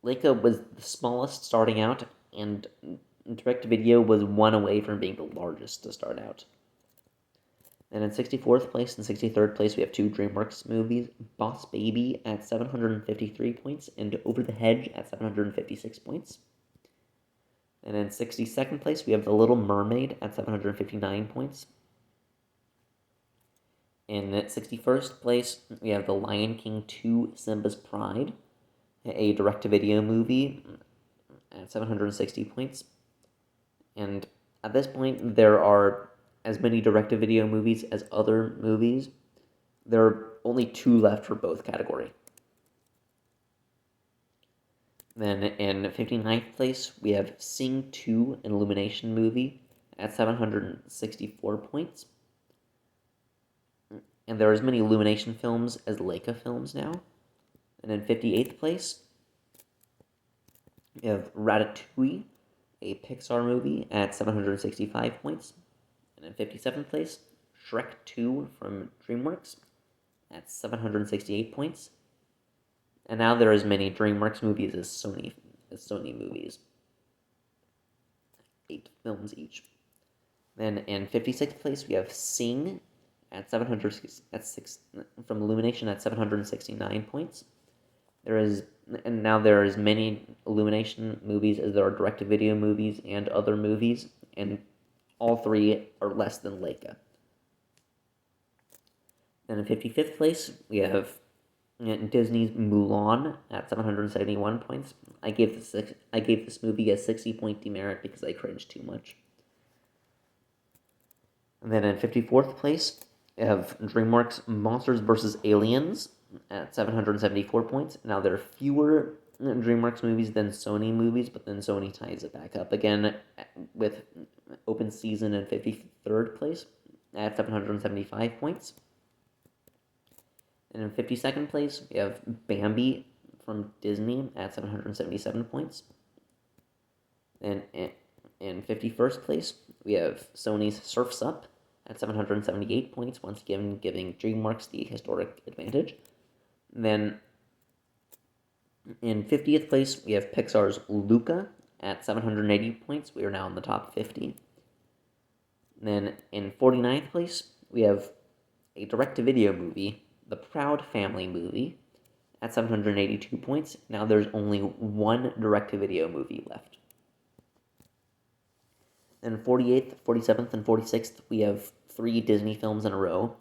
LAIKA was the smallest starting out, and direct-to-video was one away from being the largest to start out. And in 64th place and 63rd place, we have two DreamWorks movies, Boss Baby at 753 points and Over the Hedge at 756 points. And in 62nd place, we have The Little Mermaid at 759 points. In 61st place, we have The Lion King 2 Simba's Pride, a direct-to-video movie at 760 points. And at this point, there are as many direct-to-video movies as other movies. There are only two left for both category. Then in 59th place, we have Sing 2, an Illumination movie, at 764 points. And there are as many Illumination films as LAIKA films now. And in 58th place, we have Ratatouille, a Pixar movie, at 765 points. And in 57th place, Shrek 2 from DreamWorks at 768 points. And now there are as many DreamWorks movies as Sony movies. 8 films each. Then in 56th place, we have Sing at 700 from Illumination at 769 points. Now there are as many Illumination movies as there are direct-to-video movies and other movies, and all three are less than LAIKA. Then in 55th place, we have Disney's Mulan at 771 points. I gave this movie a 60-point demerit because I cringed too much. And then in 54th place, we have DreamWorks Monsters vs. Aliens at 774 points. Now there are fewer DreamWorks movies than Sony movies, but then Sony ties it back up again with Open Season in 53rd place at 775 points. And in 52nd place, we have Bambi from Disney at 777 points. And in 51st place, we have Sony's Surf's Up at 778 points, once again giving DreamWorks the historic advantage. And then in 50th place, we have Pixar's Luca at 780 points. We are now in the top 50. And then in 49th place, we have a direct-to-video movie, The Proud Family movie, at 782 points. Now there's only one direct-to-video movie left. Then 48th, 47th, and 46th, we have 3 Disney films in a row.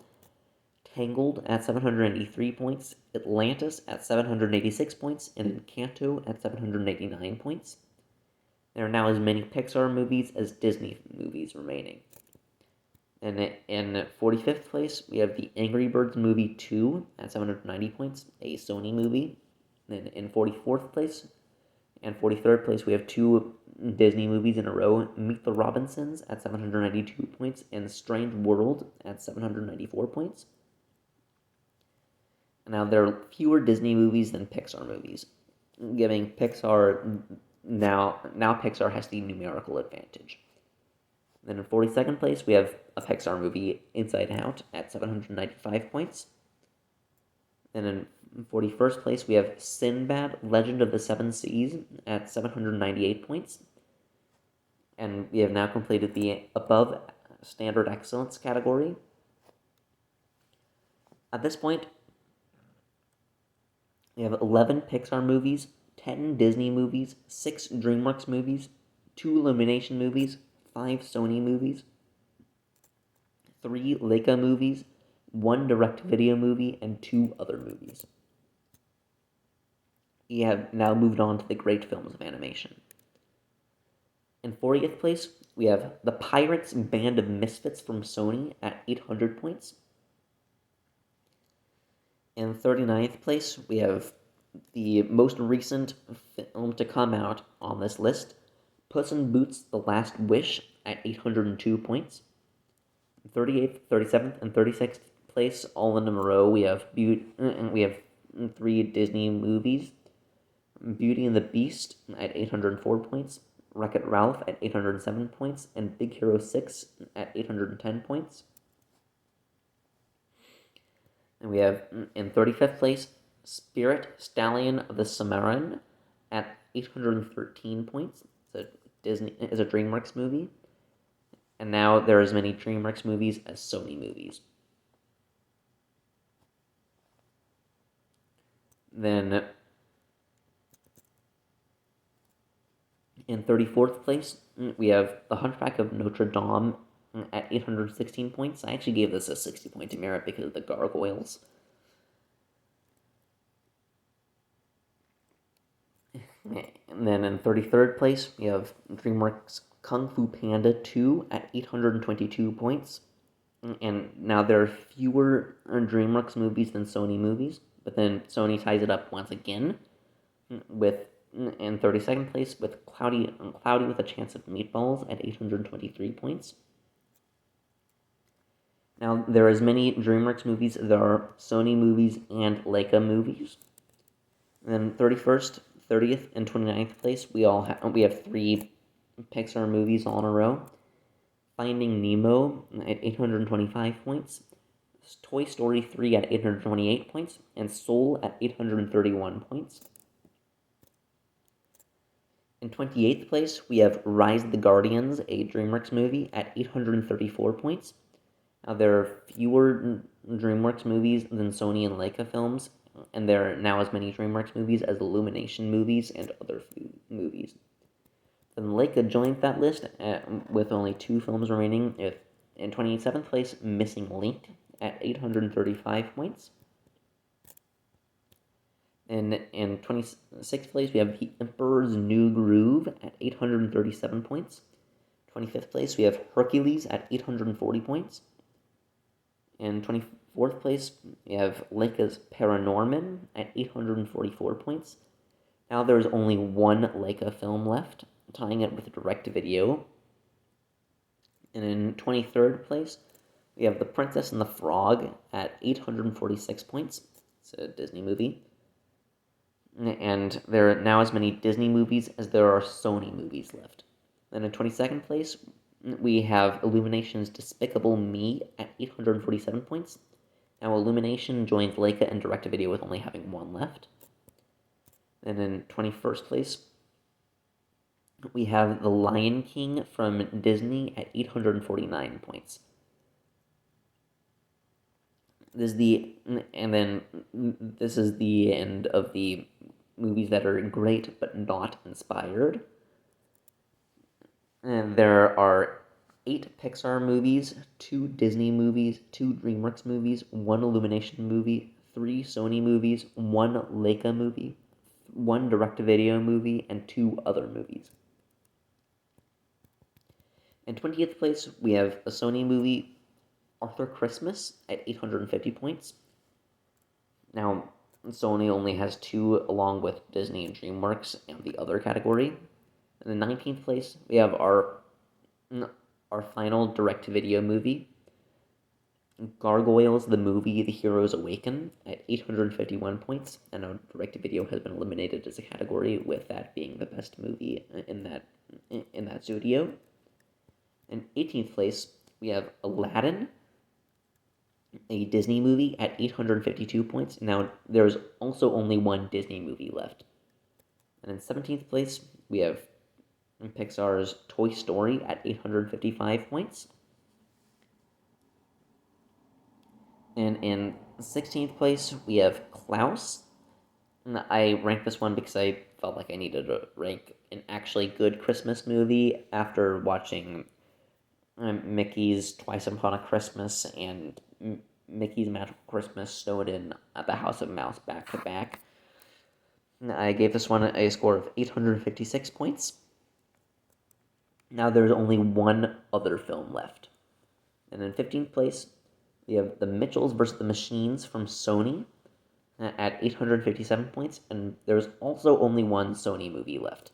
Tangled at 783 points, Atlantis at 786 points, and Encanto at 789 points. There are now as many Pixar movies as Disney movies remaining. And in 45th place, we have the Angry Birds movie 2 at 790 points, a Sony movie. Then in 44th place and 43rd place, we have 2 Disney movies in a row, Meet the Robinsons at 792 points, and Strange World at 794 points. Now, there are fewer Disney movies than Pixar movies, giving Pixar now Pixar has the numerical advantage. Then in 42nd place, we have a Pixar movie, Inside Out, at 795 points. Then in 41st place, we have Sinbad, Legend of the Seven Seas, at 798 points. And we have now completed the above standard excellence category. At this point, we have 11 Pixar movies, 10 Disney movies, 6 DreamWorks movies, 2 Illumination movies, 5 Sony movies, 3 LAIKA movies, 1 direct-to-video movie, and 2 other movies. We have now moved on to the great films of animation. In 40th place, we have The Pirates Band of Misfits from Sony at 800 points. In 39th place, we have the most recent film to come out on this list, Puss in Boots: The Last Wish at 802 points. 38th, 37th, and 36th place, all in a row, we have 3 Disney movies. Beauty and the Beast at 804 points, Wreck-It Ralph at 807 points, and Big Hero 6 at 810 points. And we have, in 35th place, Spirit, Stallion of the Cimarron at 813 points. It's a DreamWorks movie. And now there are as many DreamWorks movies as Sony movies. Then, in 34th place, we have The Hunchback of Notre Dame at 816 points. I actually gave this a 60-point demerit because of the gargoyles. And then in 33rd place, we have DreamWorks Kung Fu Panda 2 at 822 points. And now there are fewer DreamWorks movies than Sony movies, but then Sony ties it up once again with, in 32nd place, with Cloudy with a Chance of Meatballs at 823 points. Now, there are as many DreamWorks movies as there are Sony movies and LAIKA movies. And then 31st, 30th, and 29th place, we have 3 Pixar movies all in a row. Finding Nemo at 825 points, Toy Story 3 at 828 points, and Soul at 831 points. In 28th place, we have Rise of the Guardians, a DreamWorks movie, at 834 points. Now, there are fewer DreamWorks movies than Sony and LAIKA Films, and there are now as many DreamWorks movies as Illumination movies and other movies. Then LAIKA joined that list with only 2 films remaining. In 27th place, Missing Link at 835 points. And in 26th place, we have The Emperor's New Groove at 837 points. 25th place, we have Hercules at 840 points. In 24th place, we have LAIKA's Paranorman at 844 points. Now there's only one LAIKA film left, tying it with direct-to-video. And in 23rd place, we have The Princess and the Frog at 846 points. It's a Disney movie. And there are now as many Disney movies as there are Sony movies left. Then in 22nd place, we have Illumination's Despicable Me at 847 points. Now Illumination joins LAIKA in direct-to-video with only having 1 left. And in 21st place, we have The Lion King from Disney at 849 points. This is the end of the movies that are great but not inspired. And there are 8 Pixar movies, 2 Disney movies, 2 DreamWorks movies, 1 Illumination movie, 3 Sony movies, 1 LAIKA movie, 1 direct-to-video movie, and 2 other movies. In 20th place, we have a Sony movie, Arthur Christmas, at 850 points. Now, Sony only has 2 along with Disney and DreamWorks and the other category. In the 19th place, we have our final direct-to-video movie, Gargoyles, the movie, The Heroes Awaken, at 851 points. And now direct-to-video has been eliminated as a category, with that being the best movie in that studio. In 18th place, we have Aladdin, a Disney movie, at 852 points. Now, there's also only 1 Disney movie left. And in 17th place, we have Pixar's Toy Story at 855 points. And in 16th place, we have Klaus. And I ranked this one because I felt like I needed to rank an actually good Christmas movie after watching Mickey's Twice Upon a Christmas and Mickey's Magical Christmas snowed in at the House of Mouse back to back. I gave this one a score of 856 points. Now there's only 1 other film left. And in 15th place, we have The Mitchells vs. the Machines from Sony at 857 points. And there's also only 1 Sony movie left.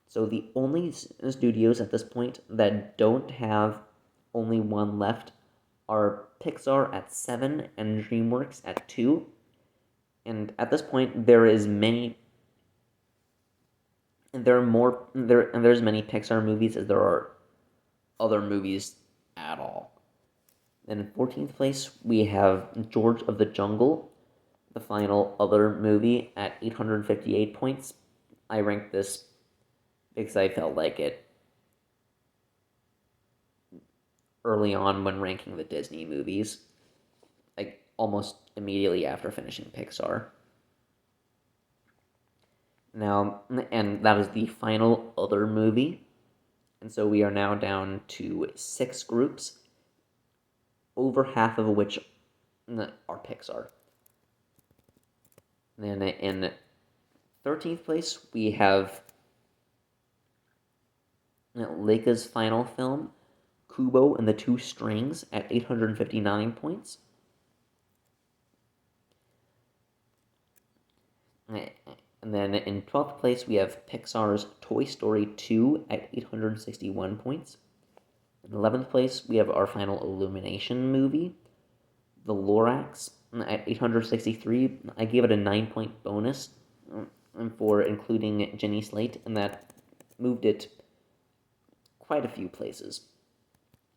So the only studios at this point that don't have only 1 left are Pixar at 7 and DreamWorks at 2. And at this point, there is many And there's many Pixar movies as there are other movies at all. Then in 14th place, we have George of the Jungle, the final other movie, at 858 points. I ranked this because I felt like it early on when ranking the Disney movies, like almost immediately after finishing Pixar. Now, and that is the final other movie. And so we are now down to 6 groups, over half of which are Pixar. Then in 13th place, we have LAIKA's final film, Kubo and the Two Strings, at 859 points. And then in 12th place, we have Pixar's Toy Story 2 at 861 points. In 11th place, we have our final Illumination movie, The Lorax, at 863. I gave it a 9-point bonus for including Jenny Slate, and that moved it quite a few places.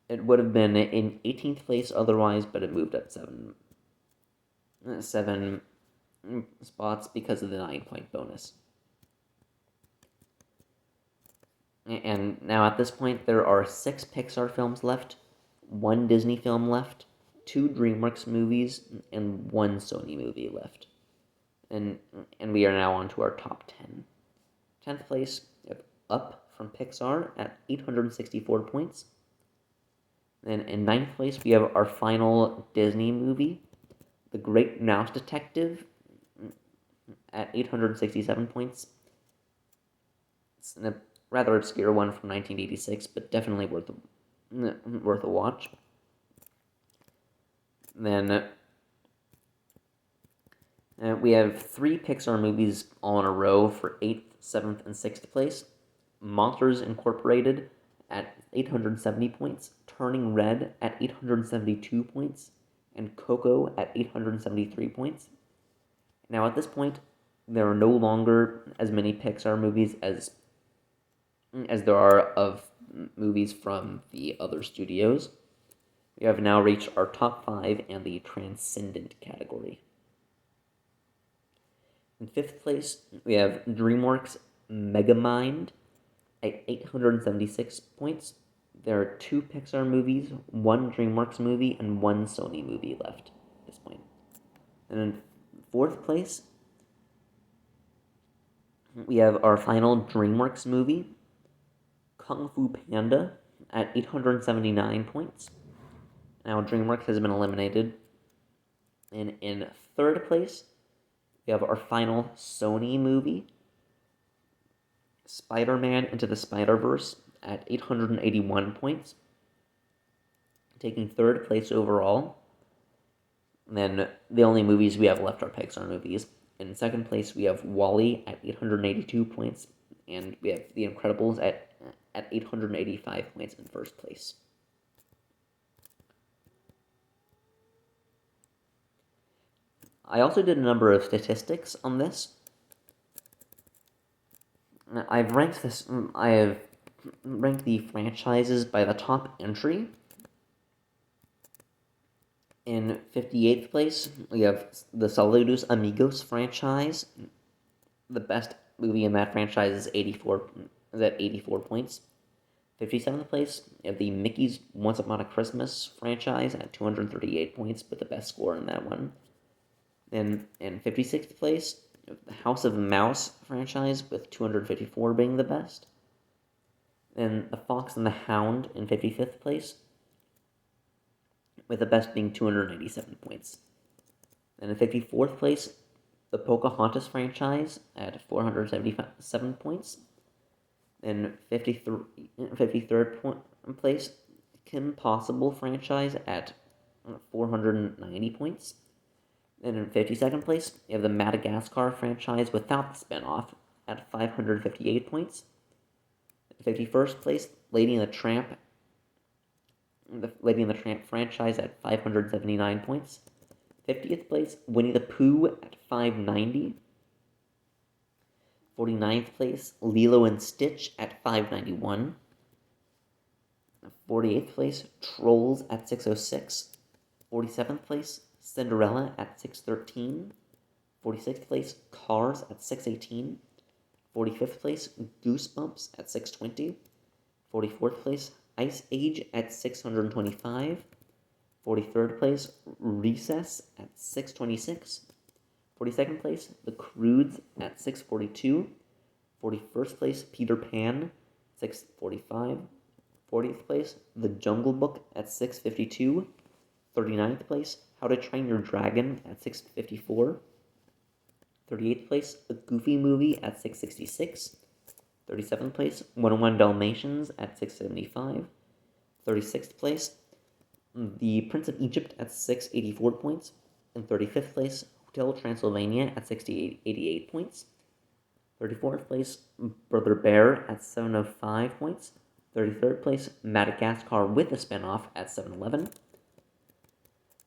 It would have been in 18th place otherwise, but it moved up seven spots because of the 9-point bonus. And now at this point, there are 6 Pixar films left, 1 Disney film left, 2 DreamWorks movies, and 1 Sony movie left. And we are now on to our top 10. 10th place, we have Up from Pixar at 864 points. Then in 9th place, we have our final Disney movie, The Great Mouse Detective, at 867 points. It's a rather obscure one from 1986, but definitely worth a watch. Then we have 3 Pixar movies all in a row for 8th, 7th, and 6th place. Monsters Incorporated at 870 points, Turning Red at 872 points, and Coco at 873 points. Now at this point, there are no longer as many Pixar movies as there are of movies from the other studios. We have now reached our top 5 and the Transcendent category. In 5th place, we have DreamWorks Megamind at 876 points. There are 2 Pixar movies, 1 DreamWorks movie, and 1 Sony movie left at this point. And in 4th place, we have our final DreamWorks movie, Kung Fu Panda, at 879 points. Now DreamWorks has been eliminated. And in 3rd place, we have our final Sony movie, Spider-Man Into the Spider-Verse, at 881 points, taking 3rd place overall. And then the only movies we have left are Pixar movies. In 2nd place, we have WALL-E at 882 points, and we have The Incredibles at 885 points in 1st place. I also did a number of statistics on this. I have ranked the franchises by the top entry. In 58th place, we have the Saludos Amigos franchise. The best movie in that franchise is at 84 points. 57th place, we have the Mickey's Once Upon a Christmas franchise at 238 points, but the best score in that one. Then in 56th place, the House of Mouse franchise with 254 being the best. Then The Fox and the Hound in 55th place, with the best being 287 points. Then in 54th place, the Pocahontas franchise at 477 points. In 53rd place, Kim Possible franchise at 490 points. And in 52nd place, you have the Madagascar franchise without the spinoff at 558 points. In 51st place, Lady and the Tramp franchise at 579 points. 50th place, Winnie the Pooh at 590. 49th place, Lilo and Stitch at 591. 48th place, Trolls at 606. 47th place, Cinderella at 613. 46th place, Cars at 618. 45th place, Goosebumps at 620. 44th place, Ice Age at 625. 43rd place, Recess at 626. 42nd place, The Croods at 642. 41st place, Peter Pan, 645. 40th place, The Jungle Book at 652. 39th place, How to Train Your Dragon at 654. 38th place, The Goofy Movie at 666. 37th place, 101 Dalmatians at 675. 36th place, The Prince of Egypt at 684 points. And 35th place, Hotel Transylvania at 688 points. 34th place, Brother Bear at 705 points. 33rd place, Madagascar with a spinoff at 711.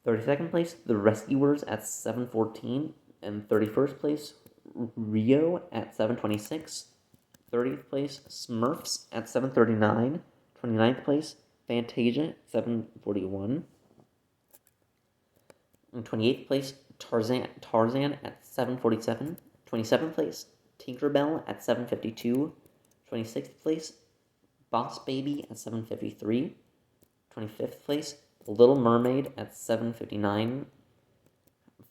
32nd place, The Rescuers at 714. And 31st place, Rio at 726. 30th place, Smurfs at 739. 29th place, Fantasia at 741. And 28th place, Tarzan at 747. 27th place, Tinkerbell at 752. 26th place, Boss Baby at 753. 25th place, The Little Mermaid at 759.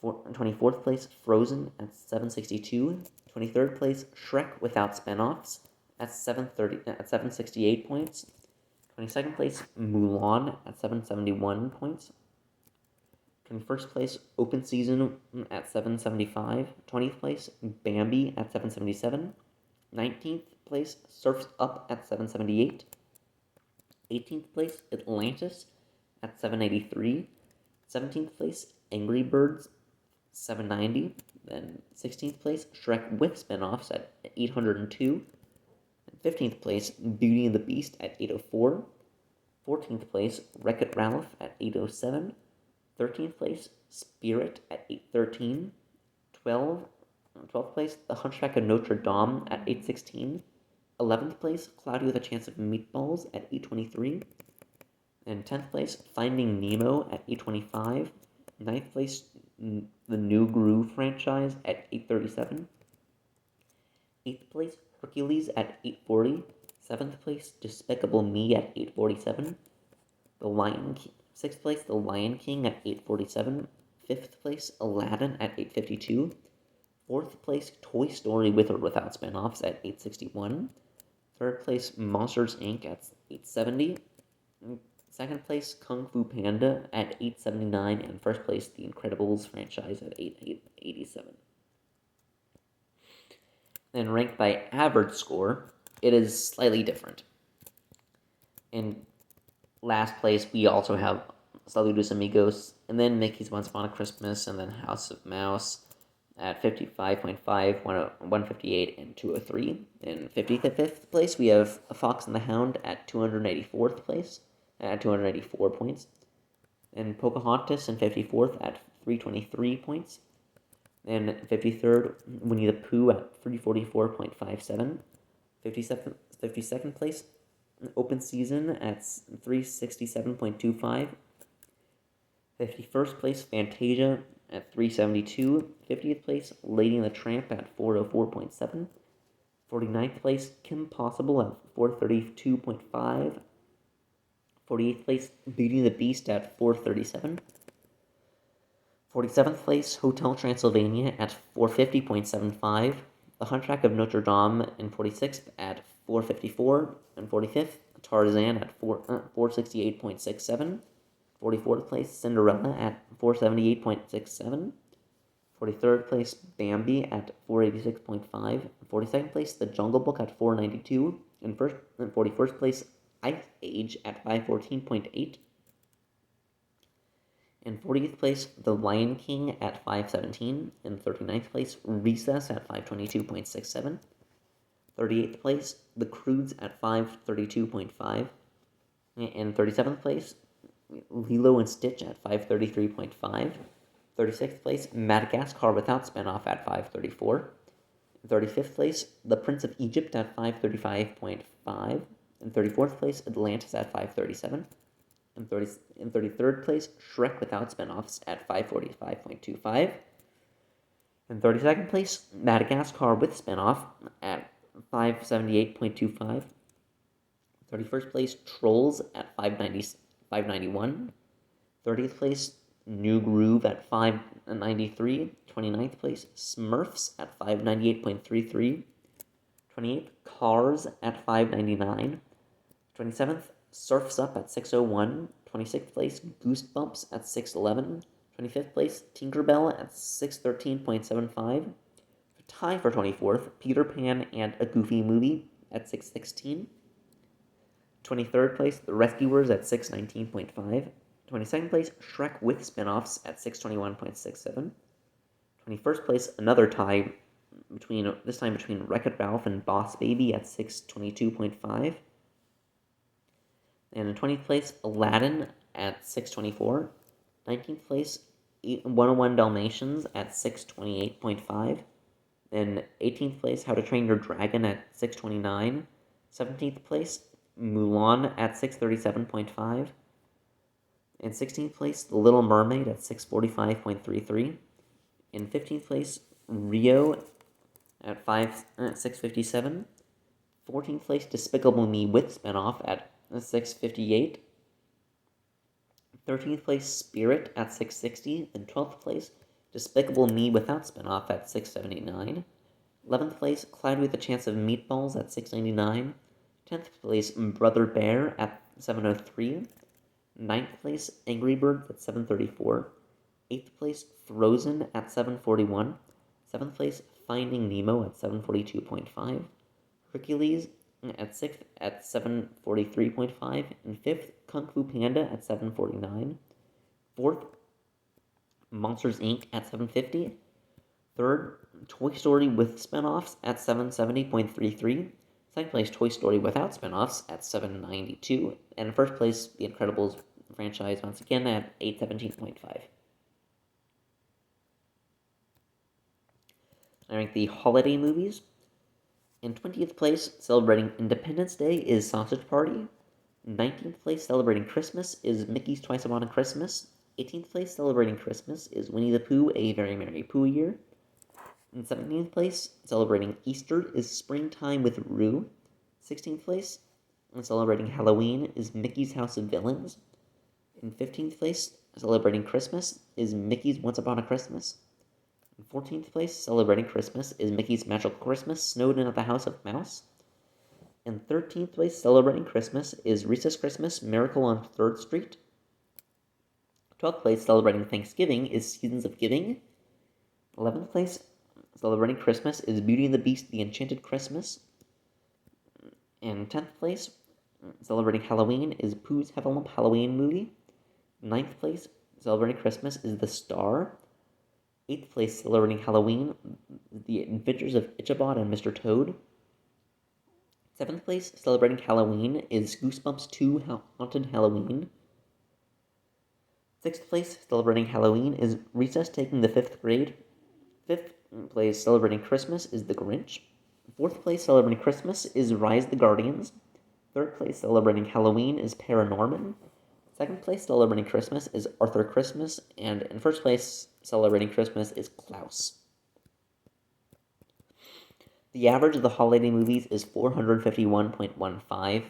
24th place, Frozen at 762. 23rd place, Shrek without spinoffs at 768 points. 22nd place, Mulan at 771 points. 21st place, Open Season at 775. 20th place, Bambi at 777. 19th place, Surf's Up at 778. 18th place, Atlantis at 783. 17th place, Angry Birds 790. Then 16th place, Shrek with spinoffs at 802. 15th place, Beauty and the Beast at 804. 14th place, Wreck-It Ralph at 807. 13th place, Spirit at 813. 12th place, The Hunchback of Notre Dame at 816. 11th place, Cloudy with a Chance of Meatballs at 823. And 10th place, Finding Nemo at 825. 9th place, The New Gru franchise at 837. 8th place, Hercules at 840. 7th place, Despicable Me at 847. 6th place, The Lion King at 847. 5th place, Aladdin at 852. 4th place, Toy Story with or without spinoffs at 861. 3rd place, Monsters Inc. at 870. 2nd place, Kung Fu Panda at 879. And 1st place, The Incredibles franchise at 887. Then ranked by average score, it is slightly different. In last place, we also have Saludos Amigos, and then Mickey's Once Upon a Christmas, and then House of Mouse at 55.5, 158, and 203. In 55th place, we have A Fox and the Hound at 284th place, at 284 points. And Pocahontas in 54th at 323 points. And 53rd, Winnie the Pooh at 344.57. 52nd place, Open Season at 367.25. 51st place, Fantasia at 372. 50th place, Lady and the Tramp at 404.7. 49th place, Kim Possible at 432.5. 48th place, Beauty and the Beast at 437. 47th place, Hotel Transylvania at 450.75. The Hunchback of Notre Dame in 46th at 454. And 45th, Tarzan at 468.67. 44th place, Cinderella at 478.67. 43rd place, Bambi at 486.5. 42nd place, The Jungle Book at 492. And 41st place, Ice Age at 514.8. In 40th place, The Lion King at 517. In 39th place, Recess at 522.67. 38th place, The Croods at 532.5. In 37th place, Lilo and Stitch at 533.5. 36th place, Madagascar without spinoff at 534. In 35th place, The Prince of Egypt at 535.5. In 34th place, Atlantis at 537. In 33rd place, Shrek without spinoffs at 545.25. In 32nd place, Madagascar with spinoff at 578.25. 31st place, Trolls at 591. 30th place, New Groove at 593. 29th place, Smurfs at 598.33. 28th, Cars at 599. 27th, Surf's Up at 601. 26th place, Goosebumps at 611. 25th place, Tinkerbell at 613.75. Tie for 24th, Peter Pan and a Goofy Movie at 616. 23rd place, The Rescuers at 619.5. 22nd place, Shrek with spinoffs at 621.67. 21st place, another tie between Wreck-It Ralph and Boss Baby at 622.5. And in 20th place, Aladdin at 624. 19th place, 101 Dalmatians at 628.5. Then 18th place, How to Train Your Dragon at 629. 17th place, Mulan at 637.5. In 16th place, The Little Mermaid at 645.33. In 15th place, Rio at 657. 14th place, Despicable Me with spinoff at 658. 13th place, Spirit at 660. In 12th place, Despicable Me without spinoff at 679. 11th place, Cloudy with a Chance of Meatballs at 699. 10th place, Brother Bear at 703. 9th place, Angry Birds at 734. 8th place, Frozen at 741. 7th place, Finding Nemo at 742.5. Hercules at 6th at 743.5. And 5th, Kung Fu Panda at 749. 4th, Monsters Inc. at 750. 3rd, Toy Story with spinoffs at 770.33. Second place, Toy Story without spinoffs at 792. And in first place, The Incredibles franchise once again at 817.5. I rank the holiday movies. In 20th place, celebrating Independence Day, is Sausage Party. 19th place, celebrating Christmas, is Mickey's Twice Upon a Christmas. 18th place, celebrating Christmas, is Winnie the Pooh, A Very Merry Pooh Year. In 17th place, celebrating Easter, is Springtime with Rue. 16th place, celebrating Halloween, is Mickey's House of Villains. In 15th place, celebrating Christmas, is Mickey's Once Upon a Christmas. In 14th place, celebrating Christmas, is Mickey's Magical Christmas, Snowed In at the House of Mouse. In 13th place, celebrating Christmas, is Recess Christmas, Miracle on 3rd Street. 12th place, celebrating Thanksgiving, is Seasons of Giving. 11th place, celebrating Christmas, is Beauty and the Beast, The Enchanted Christmas. In 10th place, celebrating Halloween, is Pooh's Heffalump Halloween Movie. 9th place, celebrating Christmas, is The Star. 8th place, celebrating Halloween, The Adventures of Ichabod and Mr. Toad. 7th place, celebrating Halloween, is Goosebumps 2 Haunted Halloween. 6th place, celebrating Halloween, is Recess Taking the 5th Grade. 5th place, celebrating Christmas, is The Grinch. 4th place, celebrating Christmas, is Rise the Guardians. 3rd place, celebrating Halloween, is Paranorman. 2nd place, celebrating Christmas, is Arthur Christmas. And in 1st place, celebrating Christmas, is Klaus. The average of the holiday movies is 451.15.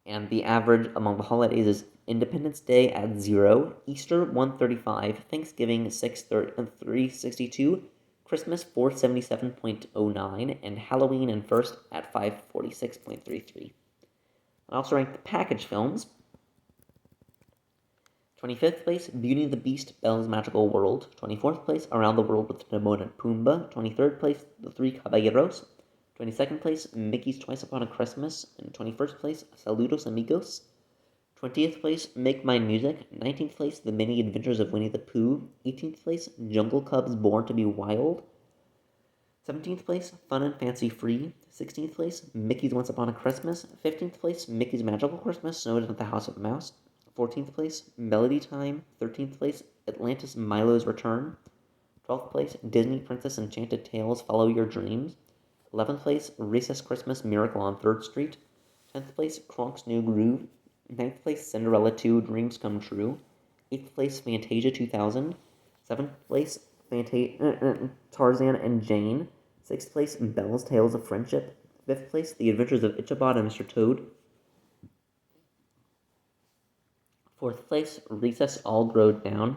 And the average among the holidays is Independence Day at 0, Easter 135, Thanksgiving 362, Christmas 477.09, and Halloween and First at 546.33. I also ranked the package films. 25th place, Beauty and the Beast, Belle's Magical World. 24th place, Around the World with Timon and Pumbaa. 23rd place, The Three Caballeros. 22nd place, Mickey's Twice Upon a Christmas. And 21st place, Saludos Amigos. 20th place, Make Mine Music. 19th place, The Many Adventures of Winnie the Pooh. 18th place, Jungle Cubs Born to be Wild. 17th place, Fun and Fancy Free. 16th place, Mickey's Once Upon a Christmas. 15th place, Mickey's Magical Christmas, Snowed in at the House of Mouse. 14th place, Melody Time. 13th place, Atlantis Milo's Return. 12th place, Disney Princess Enchanted Tales Follow Your Dreams. 11th place, Recess Christmas Miracle on 3rd Street. 10th place, Kronk's New Groove. 9th place, Cinderella 2 Dreams Come True. 8th place, Fantasia 2000. 7th place, Tarzan and Jane. 6th place, Belle's Tales of Friendship. 5th place, The Adventures of Ichabod and Mr. Toad. 4th place, Recess All Growed Down.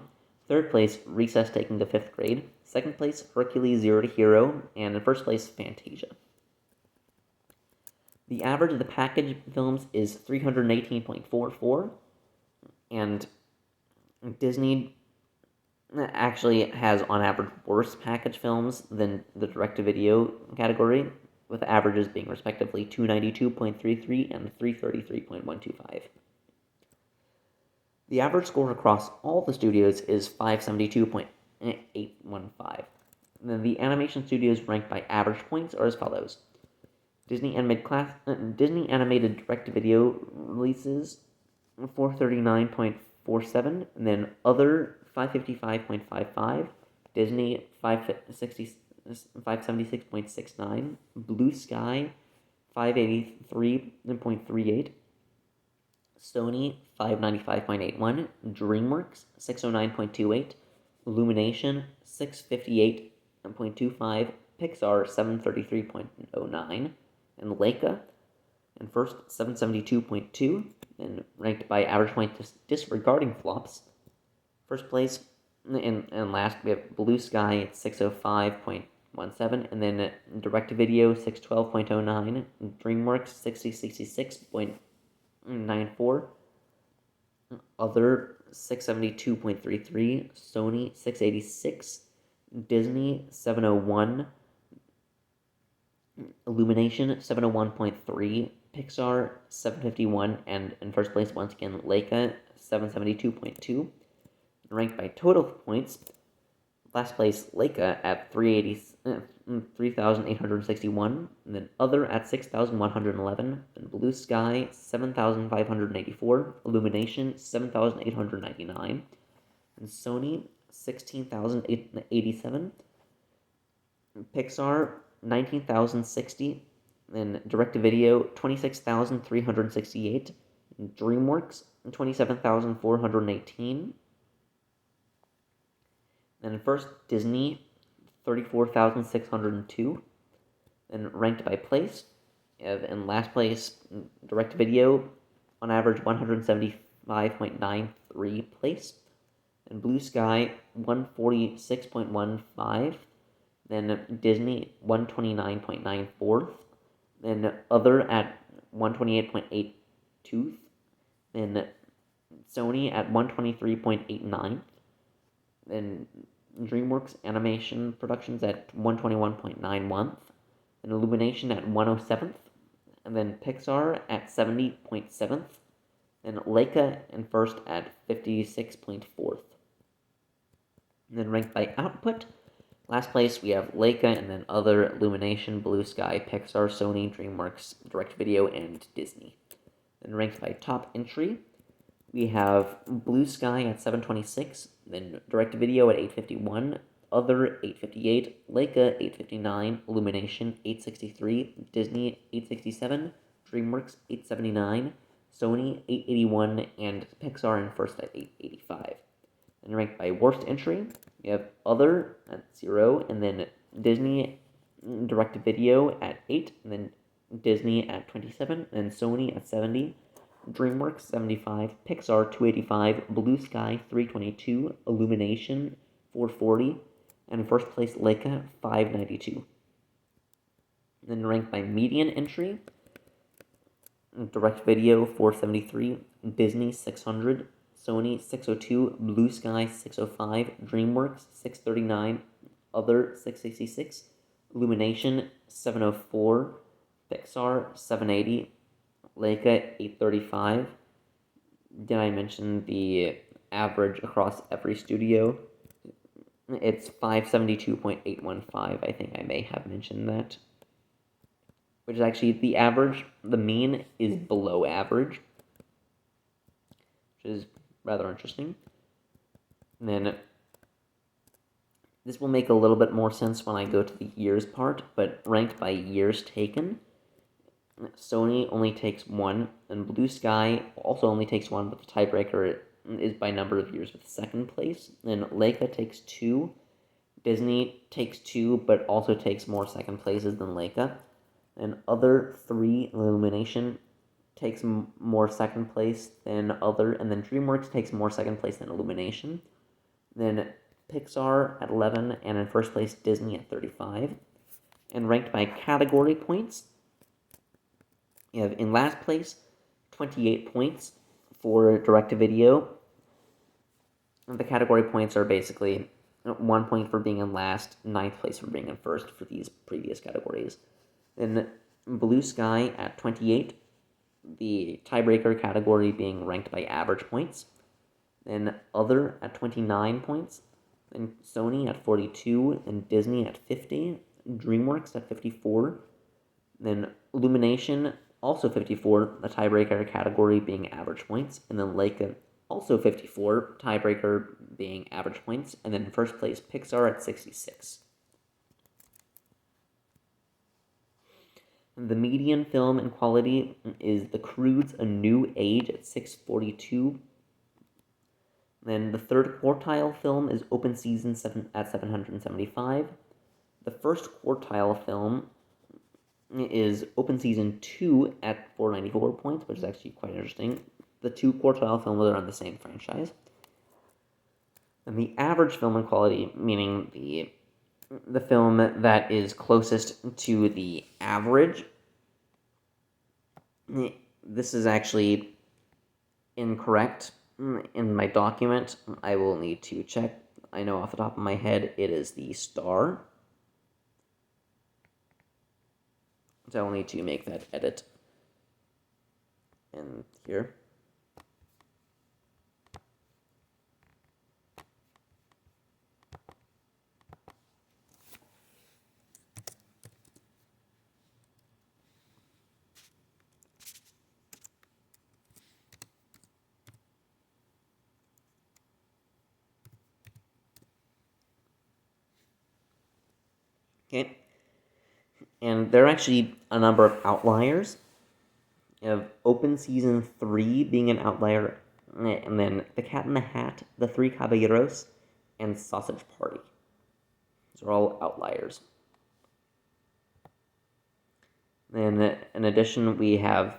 3rd place, Recess Taking the 5th Grade. 2nd place, Hercules Zero to Hero. And in 1st place, Fantasia. The average of the package films is 318.44. And Disney actually has, on average, worse package films than the direct-to-video category, with averages being respectively 292.33 and 333.125. The average score across all the studios is 572.815. Then the animation studios ranked by average points are as follows. Disney animated direct-to-video releases 439.47, and then other 555.55, Disney 576.69, Blue Sky 583.38, Sony 595.81, DreamWorks 609.28, Illumination 658.25, Pixar 733.09, and LAIKA in first 772.2, and ranked by average point disregarding flops. First place and last we have Blue Sky at 605.17, and then direct-to-video 612.09, DreamWorks 6066.94, other 672.33, Sony 686, Disney 701, Illumination 701.3, Pixar 751, and in first place once again LAIKA 772.2. Ranked by total points, last place LAIKA at 3,861, and then other at 6,111, and Blue Sky 7,584, Illumination 7,899, and Sony 16,087, Pixar 19,060, and direct-to-video 26,368, DreamWorks 27,418. And first, Disney, 34,602. And ranked by place, in last place, direct-to-video, on average 175.93 place. And Blue Sky, 146.15. Then Disney, 129.94. Then other at 128.82. Then Sony at 123.89. Then DreamWorks Animation Productions at 121.91, and Illumination at 107th, and then Pixar at 70.7th, and LAIKA in first at 56.4th. And then ranked by output, last place we have LAIKA, and then other Illumination, Blue Sky, Pixar, Sony, DreamWorks, Direct Video, and Disney. And ranked by top entry, we have Blue Sky at 726, then direct-to-video at 851, other 858, LAIKA 859, Illumination 863, Disney 867, DreamWorks 879, Sony 881, and Pixar in first at 885. And ranked by worst entry, we have other at 0, and then Disney direct-to-video at 8, and then Disney at 27, and Sony at 70, DreamWorks 75, Pixar 285, Blue Sky 322, Illumination 440, and in first place LAIKA 592. Then ranked by median entry, direct video 473, Disney 600, Sony 602, Blue Sky 605, DreamWorks 639, other 666, Illumination 704, Pixar 780, LAIKA 835. Did I mention the average across every studio? It's 572.815. I think I may have mentioned that. Which is actually the average. The mean is below average, which is rather interesting. And then This will make a little bit more sense when I go to the years part, but ranked by years taken, Sony only takes 1, and Blue Sky also only takes 1, but the tiebreaker is by number of years with second place. Then LAIKA takes 2, Disney takes 2, but also takes more second places than LAIKA. And other 3, Illumination takes more second place than other, and then DreamWorks takes more second place than Illumination. Then Pixar at 11, and in first place Disney at 35. And ranked by category points, you have in last place 28 points for direct-to-video. The category points are basically 1 point for being in last, 9th place for being in first for these previous categories. Then Blue Sky at 28, the tiebreaker category being ranked by average points. Then Other at 29 points, then Sony at 42, and Disney at 50, DreamWorks at 54, then Illumination also 54, the tiebreaker category being average points, and then LAIKA also 54, tiebreaker being average points, and then in first place Pixar at 66. The median film in quality is The Croods: A New Age at 642. Then the third quartile film is Open Season 7 at 775. The first quartile film is Open Season 2 at 494 points, which is actually quite interesting. The 2 quartile films are on the same franchise. And the average film in quality, meaning the film that is closest to the average, this is actually incorrect in my document. I will need to check. I know off the top of my head it is the Star. So I'll need to make that edit in here. Okay. And there are actually a number of outliers. You have Open Season 3 being an outlier, and then The Cat in the Hat, The Three Caballeros, and Sausage Party. These are all outliers. Then, in addition, we have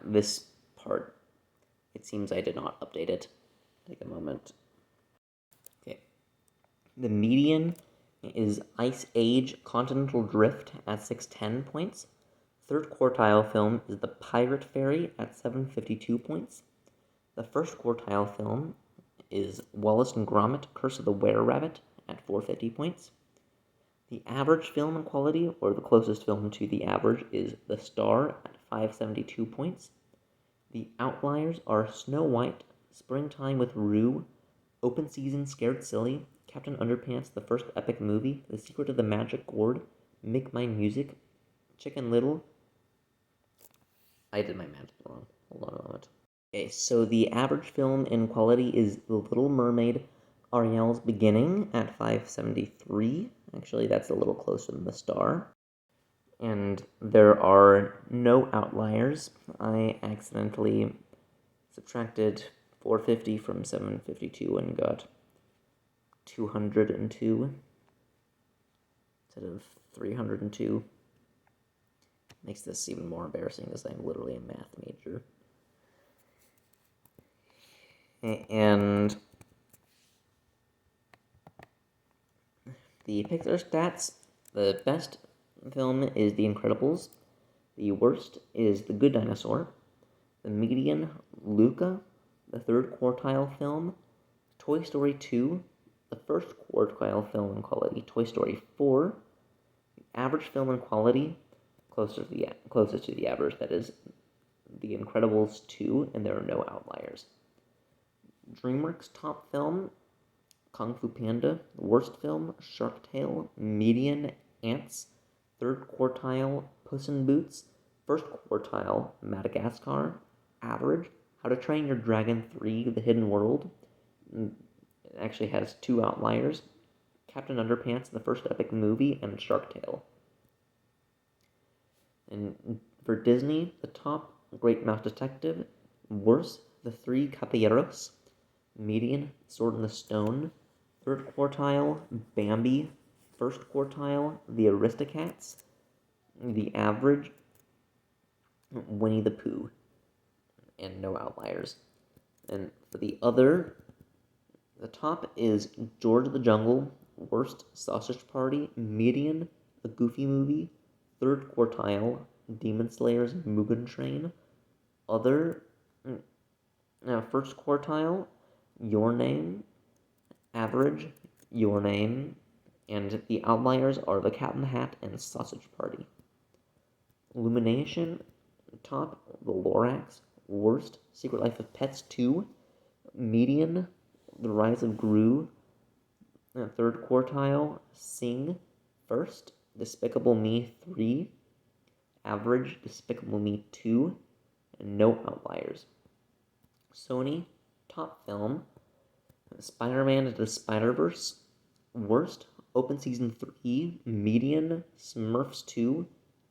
this part, it seems I did not update it. Take a moment. Okay. The median is Ice Age Continental Drift at 610 points. Third quartile film is The Pirate Fairy at 752 points. The first quartile film is Wallace and Gromit Curse of the Were-Rabbit at 450 points. The average film in quality, or the closest film to the average, is The Star at 572 points. The outliers are Snow White, Springtime with Rue, Open Season Scared Silly, Captain Underpants, The First Epic Movie, The Secret of the Magic Gourd, Make My Music, Chicken Little. I did my math wrong. Hold on a moment. Okay, so the average film in quality is The Little Mermaid, Ariel's Beginning at 573. Actually, that's a little closer than The Star. And there are no outliers. I accidentally subtracted 450 from 752 and got 202 instead of 302. Makes this even more embarrassing as I'm literally a math major. And the Pixar stats, the best film is The Incredibles, the worst is The Good Dinosaur, the median, Luca, the third quartile film, Toy Story 2, the first quartile film in quality, Toy Story 4, the average film in quality, closest to the average, that is The Incredibles 2, and there are no outliers. DreamWorks top film, Kung Fu Panda, worst film, Shark Tale, median, Ants, third quartile, Puss in Boots, first quartile, Madagascar, average, How to Train Your Dragon 3: The Hidden World. It actually has 2 outliers. Captain Underpants, the first epic movie, and Shark Tale. And for Disney, the top, Great Mouse Detective. Worst, The Three Caballeros. Median, Sword in the Stone. Third quartile, Bambi. First quartile, The Aristocats. The average, Winnie the Pooh. And no outliers. And for the other, the top is George of the Jungle. Worst, Sausage Party. Median, A Goofy Movie. Third quartile, Demon Slayer's Mugen Train. Other, first quartile, Your Name. Average, Your Name. And the outliers are The Cat in the Hat and Sausage Party. Illumination, top, The Lorax. Worst, Secret Life of Pets 2. Median, The Rise of Gru. Third quartile, Sing. First, Despicable Me 3. Average, Despicable Me 2. And no outliers. Sony, top film, Spider-Man Into the Spider-Verse. Worst, Open Season 3. Median, Smurfs 2.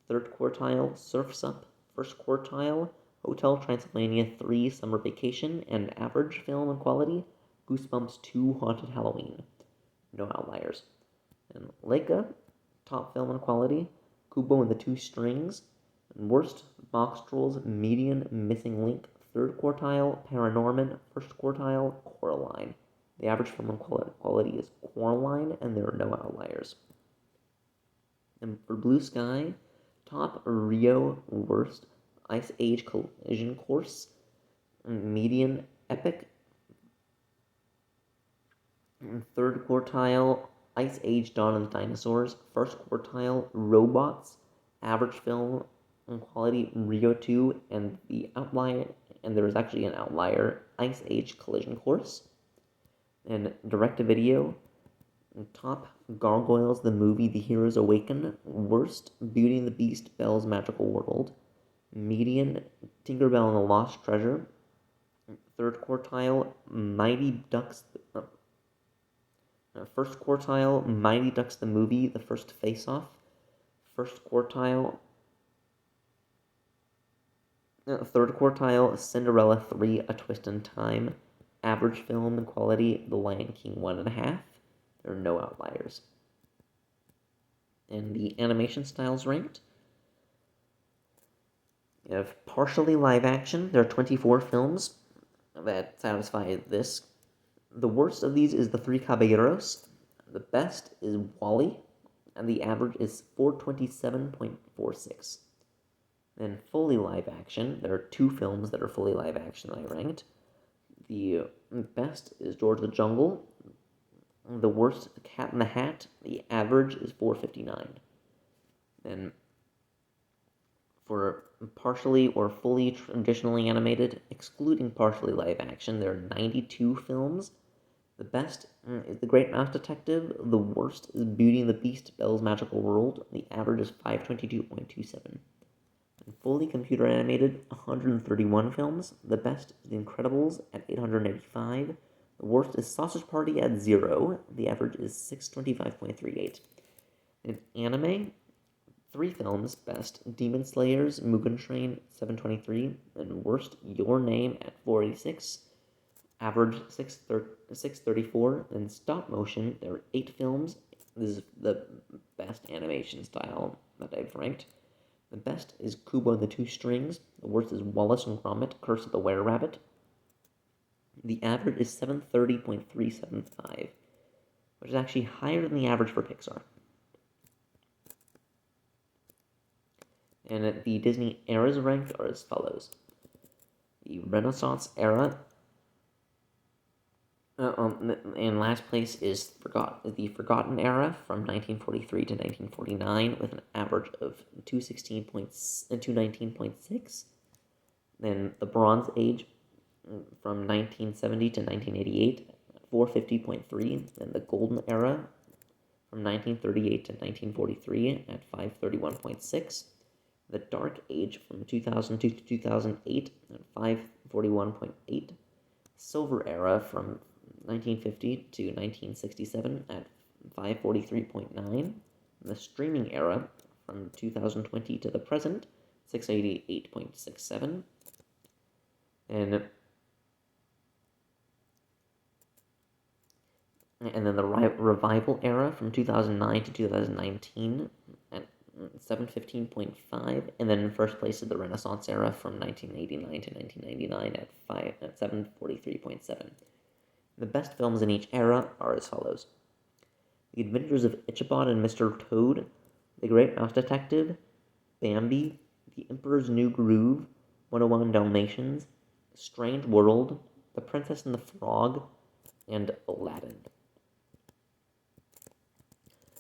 Third quartile, Surf's Up. First quartile, Hotel Transylvania 3 Summer Vacation. And average film and quality, Goosebumps 2 Haunted Halloween. No outliers. And LAIKA, top film and quality, Kubo and the Two Strings. And worst, Box Trolls. Median, Missing Link. Third quartile, Paranorman. First quartile, Coraline. The average film and quality is Coraline, and there are no outliers. And for Blue Sky, top, Rio. Worst, Ice Age Collision Course. Median, Epic. And third quartile, Ice Age Dawn of the Dinosaurs. First quartile, Robots. Average film and quality, Rio 2, and the outlier, and there is actually an outlier, Ice Age Collision Course. And direct-to-video, top, Gargoyles the Movie, The Heroes Awaken. Worst, Beauty and the Beast, Belle's Magical World. Median, Tinkerbell and the Lost Treasure. Third quartile, Mighty Ducks. First quartile, Mighty Ducks the Movie, The First Face-Off. First quartile, third quartile, Cinderella 3, A Twist in Time. Average film and quality, The Lion King 1.5. There are no outliers. And the animation styles ranked. You have partially live action. There are 24 films that satisfy this. The worst of these is The Three Caballeros. The best is WALL-E, and the average is 427.46. Then fully live action, there are 2 films that are fully live action I ranked. The best is George of the Jungle. The worst, The Cat in the Hat. The average is 459. Then for partially or fully traditionally animated, excluding partially live action, there are 92 films. The best is The Great Mouse Detective. The worst is Beauty and the Beast, Belle's Magical World. The average is 522.27. And fully computer animated, 131 films. The best is The Incredibles at 885. The worst is Sausage Party at 0. The average is 625.38. In anime, 3 films. Best, Demon Slayer's Mugen Train, 723. And worst, Your Name at 486. Average 634. In stop motion, there are 8 films. This is the best animation style that I've ranked. The best is Kubo and the Two Strings. The worst is Wallace and Gromit, Curse of the Were-Rabbit. The average is 730.375, which is actually higher than the average for Pixar. And the Disney eras ranked are as follows. The Renaissance era, in last place is the Forgotten Era from 1943 to 1949 with an average of 219.6. Then the Bronze Age from 1970 to 1988, 450.3. Then the Golden Era from 1938 to 1943 at 531.6. The Dark Age from 2002 to 2008 at 541.8. Silver Era from 1950 to 1967 at 543.9. The Streaming Era from 2020 to the present, 688.67. And then the Revival Era from 2009 to 2019 at 715.5, and then in first place is the Renaissance Era from 1989 to 1999 at 743.7. The best films in each era are as follows: The Adventures of Ichabod and Mr. Toad, The Great Mouse Detective, Bambi, The Emperor's New Groove, 101 Dalmatians, Strange World, The Princess and the Frog, and Aladdin.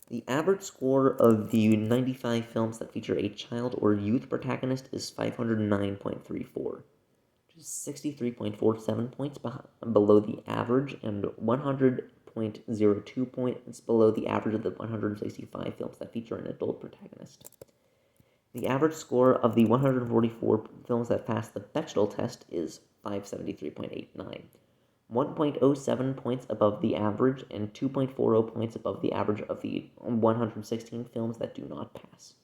The average score of the 95 films that feature a child or youth protagonist is 509.34, which is 63.47 points below the average and 100.02 points below the average of the 165 films that feature an adult protagonist. The average score of the 144 films that pass the Bechdel test is 573.89. 1.07 points above the average and 2.40 points above the average of the 116 films that do not pass.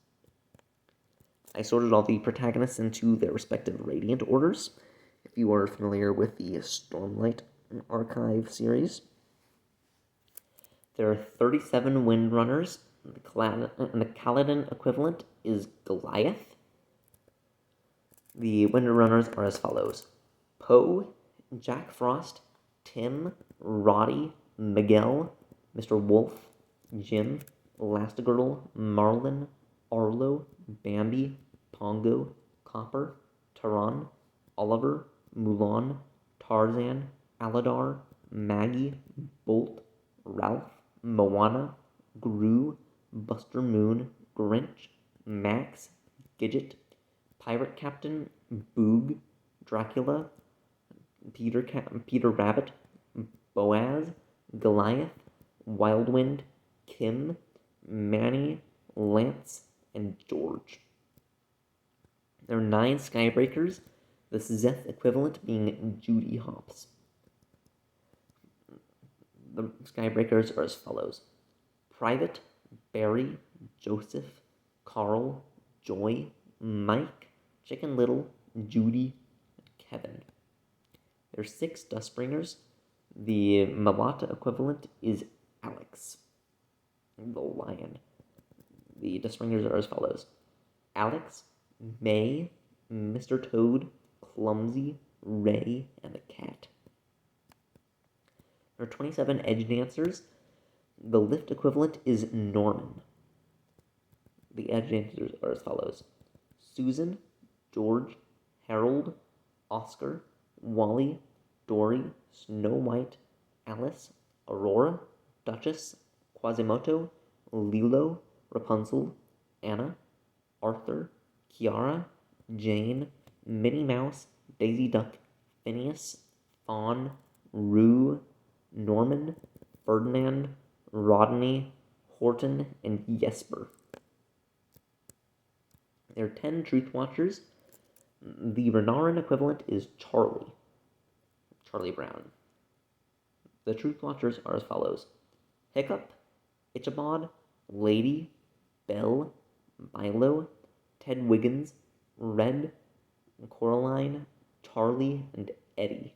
I sorted all the protagonists into their respective radiant orders, if you are familiar with the Stormlight Archive series. There are 37 Windrunners, and the Kaladin equivalent is Goliath. The Windrunners are as follows: Poe, Jack Frost, Tim, Roddy, Miguel, Mr. Wolf, Jim, Elastigirl, Marlin, Arlo, Bambi, Pongo, Copper, Taran, Oliver, Mulan, Tarzan, Aladar, Maggie, Bolt, Ralph, Moana, Gru, Buster Moon, Grinch, Max, Gidget, Pirate Captain, Boog, Dracula, Peter Rabbit, Boaz, Goliath, Wildwind, Kim, Manny, Lance, and George. There are 9 Skybreakers, the Szeth equivalent being Judy Hopps. The Skybreakers are as follows: Private, Barry, Joseph, Carl, Joy, Mike, Chicken Little, Judy, Kevin. There are 6 Dustbringers. The Malata equivalent is Alex, the lion. The Dustbringers are as follows: Alex, May, Mr. Toad, Clumsy, Ray, and the cat. There are 27 Edge Dancers. The Lift equivalent is Norman. The Edge Dancers are as follows: Susan, George, Harold, Oscar, Wally, Dory, Snow White, Alice, Aurora, Duchess, Quasimodo, Lilo, Rapunzel, Anna, Arthur, Kiara, Jane, Minnie Mouse, Daisy Duck, Phineas, Fawn, Rue, Norman, Ferdinand, Rodney, Horton, and Jesper. There are 10 Truth Watchers. The Renarin equivalent is Charlie Brown. The Truth Watchers are as follows: Hiccup, Ichabod, Lady, Belle, Milo, Ted Wiggins, Red, Coraline, Charlie, and Eddie.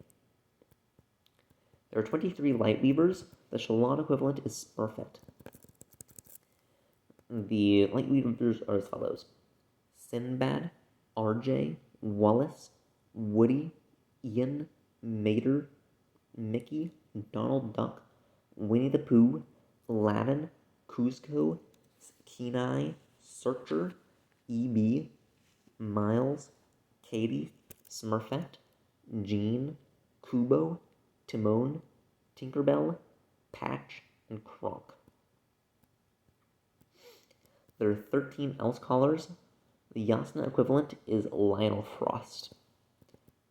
There are 23 Lightweavers. The Shalon equivalent is Smurfette. The Lightweavers are as follows: Sinbad, RJ, Wallace, Woody, Ian, Mater, Mickey, Donald Duck, Winnie the Pooh, Aladdin, Kuzco, Kenai, Searcher, E.B., Miles, Katie, Smurfette, Jean, Kubo, Timon, Tinkerbell, Patch, and Kronk. There are 13 Else Callers. The Yasna equivalent is Lionel Frost.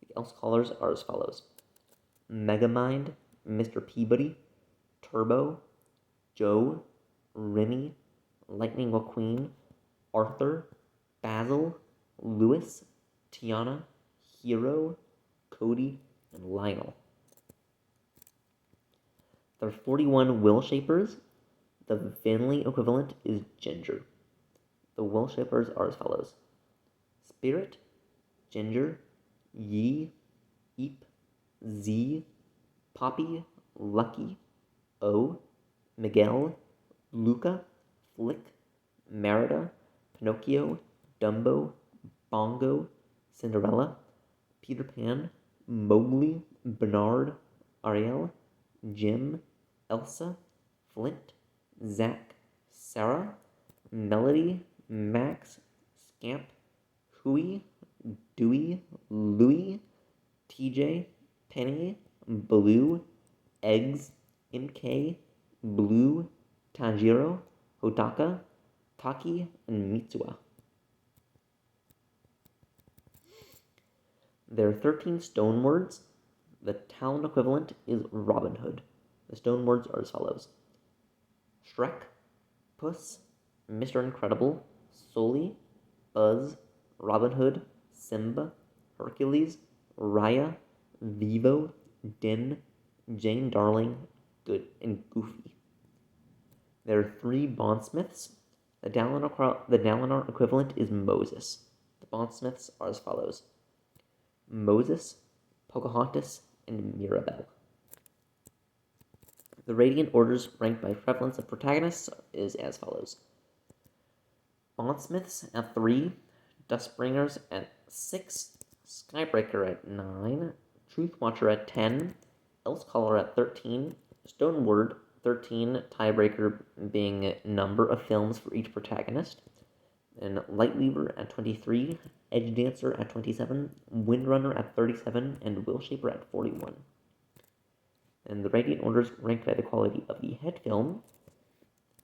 The Else Callers are as follows: Megamind, Mr. Peabody, Turbo, Joe, Remy, Lightning McQueen, Arthur, Basil, Louis, Tiana, Hero, Cody, and Lionel. There are 41 will shapers. The family equivalent is Ginger. The will shapers are as follows: Spirit, Ginger, Yi, Eep, Z, Poppy, Lucky, O, Miguel, Luca, Flick, Merida, Pinocchio, Dumbo, Bongo, Cinderella, Peter Pan, Mowgli, Bernard, Ariel, Jim, Elsa, Flint, Zach, Sarah, Melody, Max, Scamp, Huey, Dewey, Louie, TJ, Penny, Baloo, Eggs, MK, Blue, Tanjiro, Hodaka, Taki, and Mitsuha. There are 13 stone words. The town equivalent is Robin Hood. The stone words are as follows: Shrek, Puss, Mr. Incredible, Sully, Buzz, Robin Hood, Simba, Hercules, Raya, Vivo, Din, Jane Darling, Good, and Goofy. There are 3 bondsmiths. The Dalinar equivalent is Moses. The bondsmiths are as follows: Moses, Pocahontas, and Mirabelle. The radiant orders ranked by prevalence of protagonists is as follows: Bondsmiths at 3, Dustbringers at 6, Skybreaker at 9, Truthwatcher at 10, Elsecaller at 13, Stoneward 13, tiebreaker being number of films for each protagonist, and Lightweaver at 23, Edge Dancer at 27, Windrunner at 37, and Willshaper at 41. And the radiant orders ranked by the quality of the head film: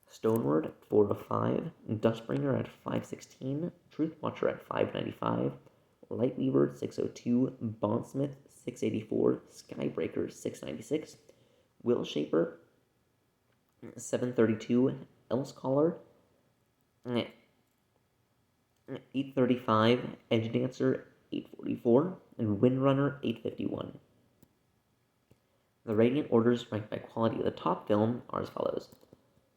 Stoneward at 405, Dustbringer at 516, Truthwatcher at 595, Lightweaver 602, Bondsmith 684, Skybreaker 696, Willshaper 732, Elsecaller 835, Edge Dancer 844, and Windrunner 851. The radiant orders ranked by quality of the top film are as follows: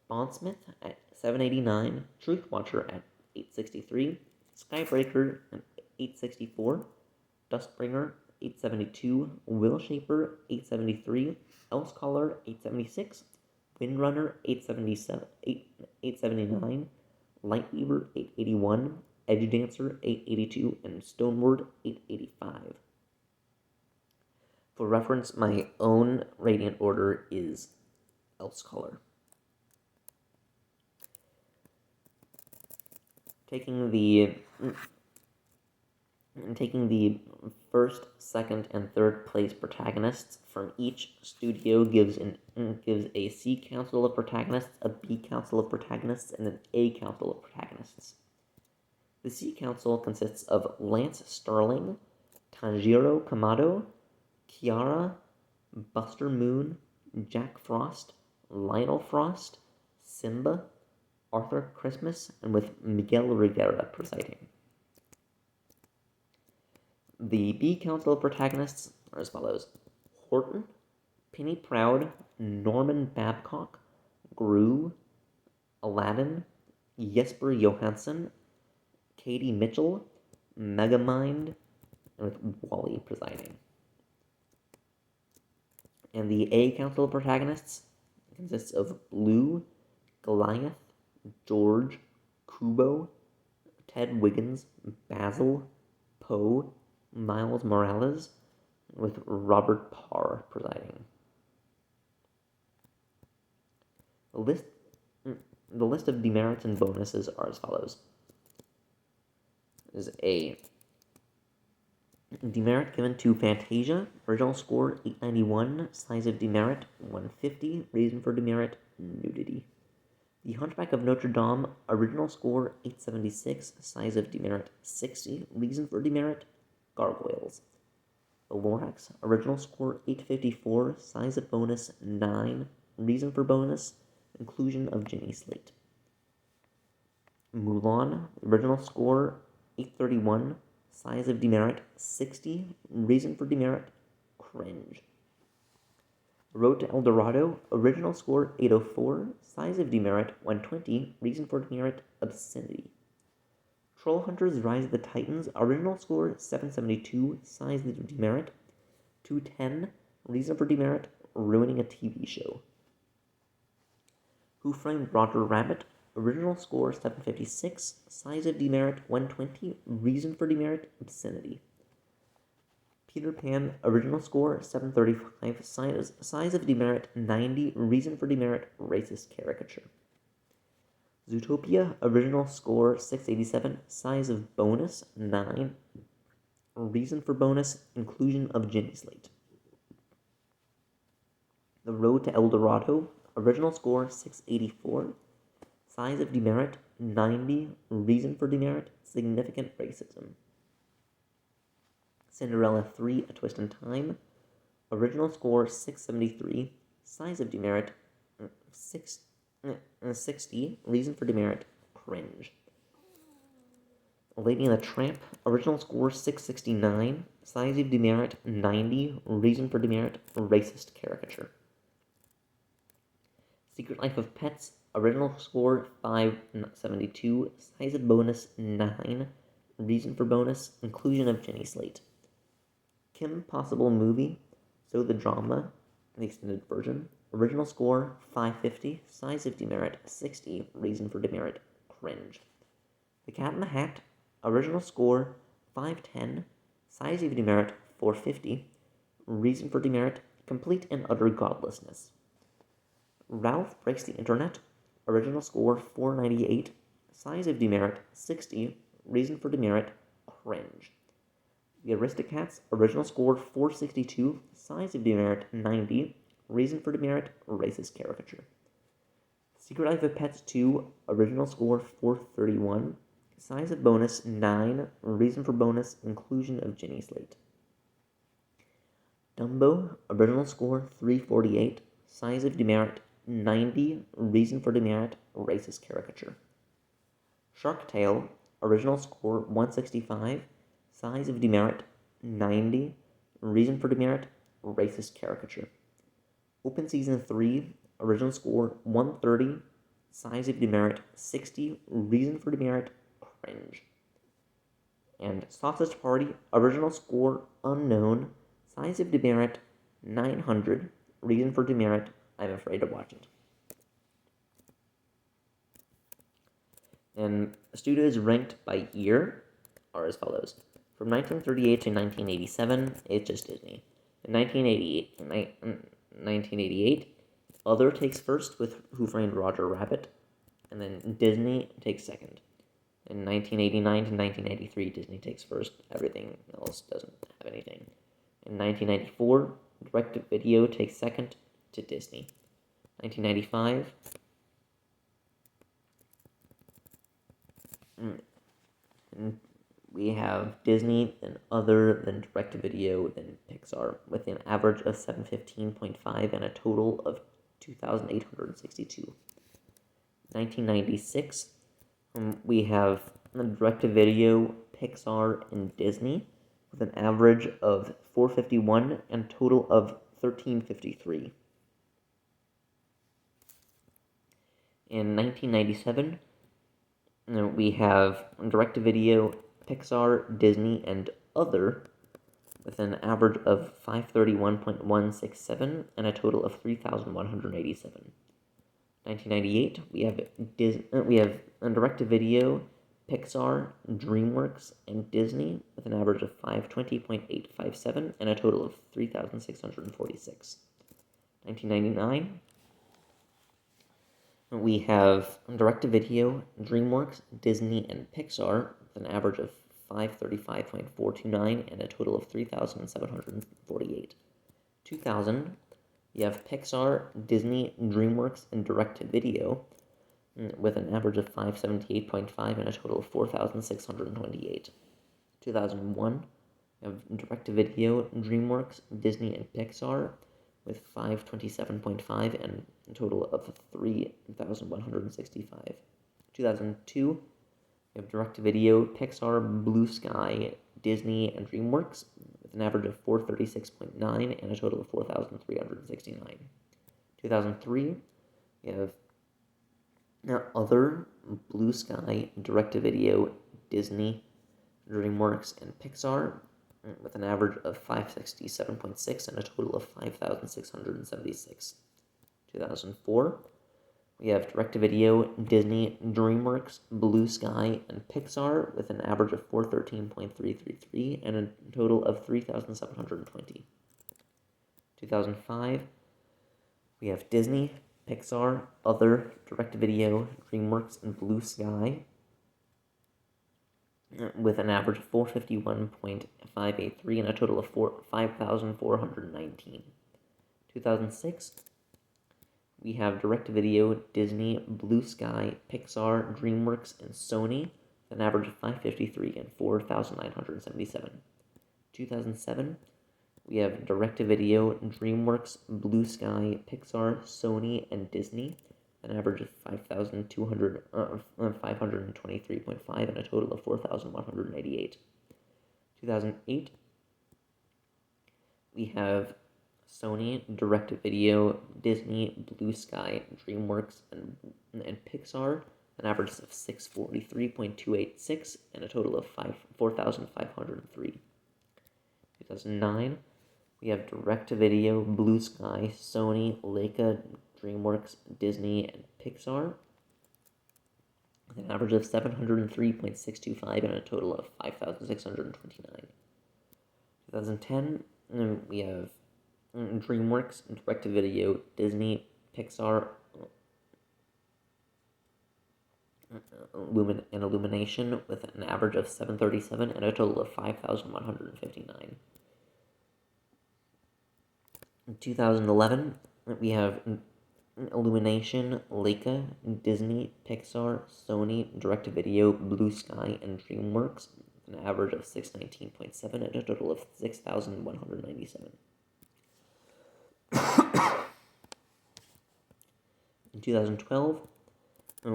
Bondsmith at 789, Truthwatcher at 863, Skybreaker at 864, Dustbringer 872, Willshaper 873, Elsecaller 876, Windrunner 879, Lightweaver 881, Edge Dancer 882, and Stoneward 885. For reference, my own radiant order is Elsecaller. Taking the first, second, and third place protagonists from each studio gives a C council of protagonists, a B council of protagonists, and an A council of protagonists. The C council consists of Lance Sterling, Tanjiro Kamado, Kiara, Buster Moon, Jack Frost, Lionel Frost, Simba, Arthur Christmas, and with Miguel Rivera presiding. The B council of protagonists are as follows: Horton, Penny Proud, Norman Babcock, Gru, Aladdin, Jesper Johansson, Katie Mitchell, Megamind, and with Wally presiding. And the A council of protagonists consists of Blue, Goliath, George, Kubo, Ted Wiggins, Basil, Poe, Miles Morales, with Robert Parr presiding. The list of demerits and bonuses are as follows: is a demerit given to Fantasia, original score 891, size of demerit 150, reason for demerit nudity. The Hunchback of Notre Dame, original score 876, size of demerit 60, reason for demerit gargoyles. The Lorax, original score 854, size of bonus 9, reason for bonus inclusion of Ginny Slate. Mulan, original score 831, size of demerit 60, reason for demerit cringe. Road to El Dorado, original score 804, size of demerit 120, reason for demerit obscenity. Troll Hunters Rise of the Titans, original score 772, size of demerit 210, reason for demerit ruining a TV show. Who Framed Roger Rabbit, original score 756, size of demerit 120, reason for demerit obscenity. Peter Pan, original score 735, size of demerit 90, reason for demerit racist caricature. Zootopia, original score 687, size of bonus 9, reason for bonus inclusion of Ginny Slate. The Road to El Dorado, original score 684, size of demerit 90, reason for demerit significant racism. Cinderella 3, A Twist in Time, original score 673, size of demerit 60, reason for demerit cringe. Lady and the Tramp, original score 669, size of demerit 90, reason for demerit racist caricature. Secret Life of Pets, original score 572, size of bonus 9, reason for bonus inclusion of Ginny Slate. Kim Possible Movie, So the Drama, the extended version, original score 550, size of demerit 60, reason for demerit cringe. The Cat in the Hat, original score 510, size of demerit 450, reason for demerit complete and utter godlessness. Ralph Breaks the Internet, original score 498, size of demerit 60, reason for demerit cringe. The Aristocats, original score 462, size of demerit 90, reason for demerit racist caricature. Secret Life of Pets 2, original score 431, size of bonus 9, reason for bonus inclusion of Ginny Slate. Dumbo, original score 348, size of demerit 90, reason for demerit racist caricature. Shark Tale, original score 165, size of demerit 90, reason for demerit racist caricature. Open Season 3, original score 130, size of demerit 60, reason for demerit cringe. And Sausage Party, original score unknown, size of demerit 900, reason for demerit I'm afraid to watch it. And studios ranked by year are as follows. From 1938 to 1987, it's just Disney. In 1988, Other takes first with Who Framed Roger Rabbit, and then Disney takes second. In 1989 to 1993, Disney takes first. Everything else doesn't have anything. In 1994, Direct-to-Video takes second to Disney. 1995, we have Disney, then Other, then Direct-to-Video, then Pixar, with an average of 715.5 and a total of 2,862. 1996, we have Direct-to-Video, Pixar, and Disney, with an average of 451 and a total of 1,353. In 1997, we have Direct-to-Video, Pixar, Disney, and Other, with an average of 531.167 and a total of 3,187. 1998, we have Direct-to-Video, Pixar, DreamWorks, and Disney, with an average of 520.857 and a total of 3,646. 1999, we have Direct-to-Video, DreamWorks, Disney, and Pixar, with an average of 535.429 and a total of 3,748. 2000, you have Pixar, Disney, DreamWorks, and Direct-to-Video, with an average of 578.5 and a total of 4,628. 2001, you have Direct-to-Video, DreamWorks, Disney, and Pixar, with 527.5 and a total of 3,165. 2002, We have direct-to-video, Pixar, Blue Sky, Disney, and DreamWorks, with an average of 436.9 and a total of 4,369. 2003, we have other, Blue Sky, direct-to-video, Disney, DreamWorks, and Pixar, with an average of 567.6 and a total of 5,676. 2004, we have direct-to-video, Disney, DreamWorks, Blue Sky, and Pixar, with an average of 413.333 and a total of 3,720. 2005, we have Disney, Pixar, other, direct-to-video, DreamWorks, and Blue Sky, with an average of 451.583 and a total of 5,419. 2006, we have direct-to-video, Disney, Blue Sky, Pixar, DreamWorks, and Sony, with an average of 553 and 4,977. 2007, we have direct-to-video, DreamWorks, Blue Sky, Pixar, Sony, and Disney, an average of 523.5 and a total of 4,188. 2008, we have Sony, direct-to-video, Disney, Blue Sky, DreamWorks, and Pixar, an average of 643.286 and a total of 4,503. 2009, we have direct-to-video, Blue Sky, Sony, LAIKA, DreamWorks, Disney, and Pixar, with an average of 703.625 and a total of 5,629. 2010, we have DreamWorks, direct-to-video, Disney, Pixar, and Illumination, with an average of 737 and a total of 5,159. In 2011, we have Illumination, LAIKA, Disney, Pixar, Sony, direct-to-video, Blue Sky, and DreamWorks, with an average of 619.7 and a total of 6,197. In 2012,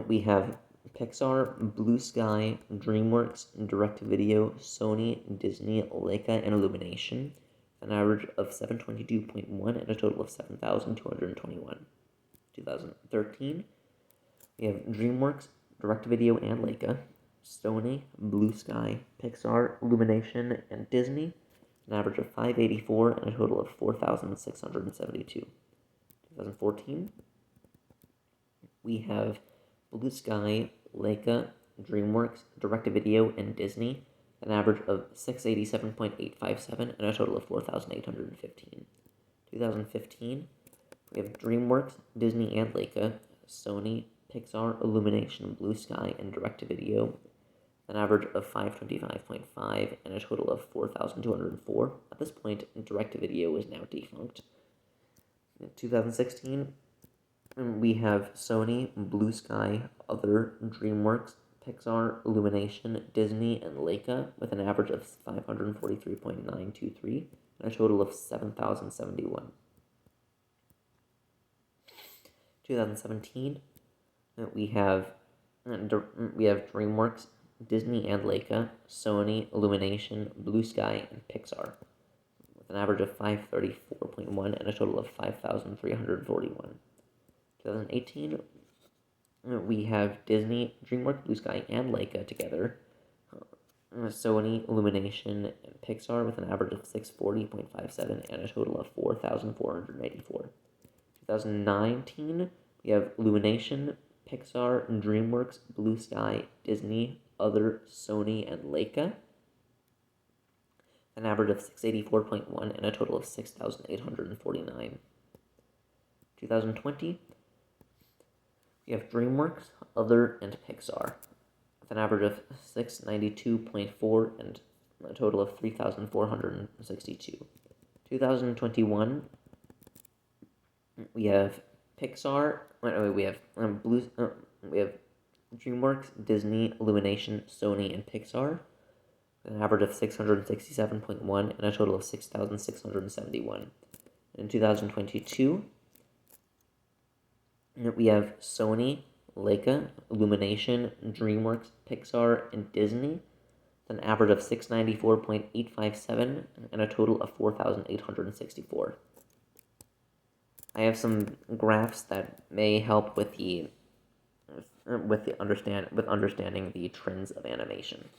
we have Pixar, Blue Sky, DreamWorks, direct-to-video, Sony, Disney, LAIKA, and Illumination, with an average of 722.1 and a total of 7,221. 2013, we have DreamWorks, direct-to-video, and LAIKA, Sony, Blue Sky, Pixar, Illumination, and Disney, an average of 584 and a total of 4,672. 2014, we have Blue Sky, LAIKA, DreamWorks, direct-to-video, and Disney, an average of 687.857 and a total of 4,815. 2015, we have DreamWorks, Disney, and LAIKA, Sony, Pixar, Illumination, Blue Sky, and direct-to-video, an average of 525.5 and a total of 4,204. At this point, direct-to-video is now defunct. In 2016, we have Sony, Blue Sky, other, DreamWorks, Pixar, Illumination, Disney, and LAIKA, with an average of 543.923 and a total of 7,071. 2017, we have DreamWorks, Disney, and LAIKA, Sony, Illumination, Blue Sky, and Pixar, with an average of 534.1 and a total of 5,341. 2018, we have Disney, DreamWorks, Blue Sky, and LAIKA together, Sony, Illumination, and Pixar, with an average of 640.57 and a total of 4,484. 2019, we have Illumination, Pixar, DreamWorks, Blue Sky, Disney, other, Sony, and LAIKA, an average of 684.1 and a total of 6,849. 2020, we have DreamWorks, other, and Pixar, with an average of 692.4 and a total of 3,462. 2021, we have Pixar. We have DreamWorks, Disney, Illumination, Sony, and Pixar, with an average of 667.1 and a total of 6,671. In 2022, we have Sony, LAIKA, Illumination, DreamWorks, Pixar, and Disney, with an average of 694.857 and a total of 4,864. I have some graphs that may help with understanding the trends of animation.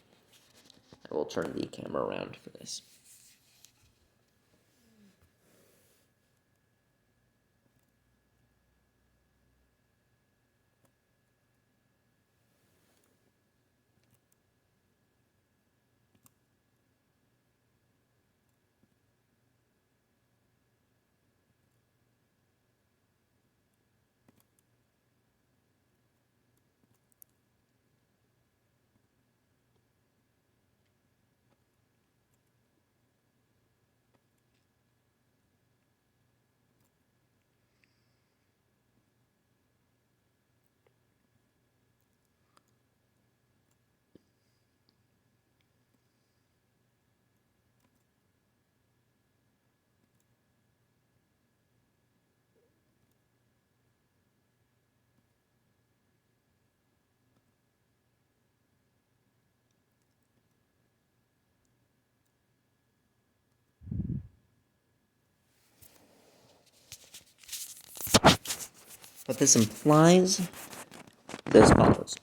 I will turn the camera around for this. What this implies is as follows.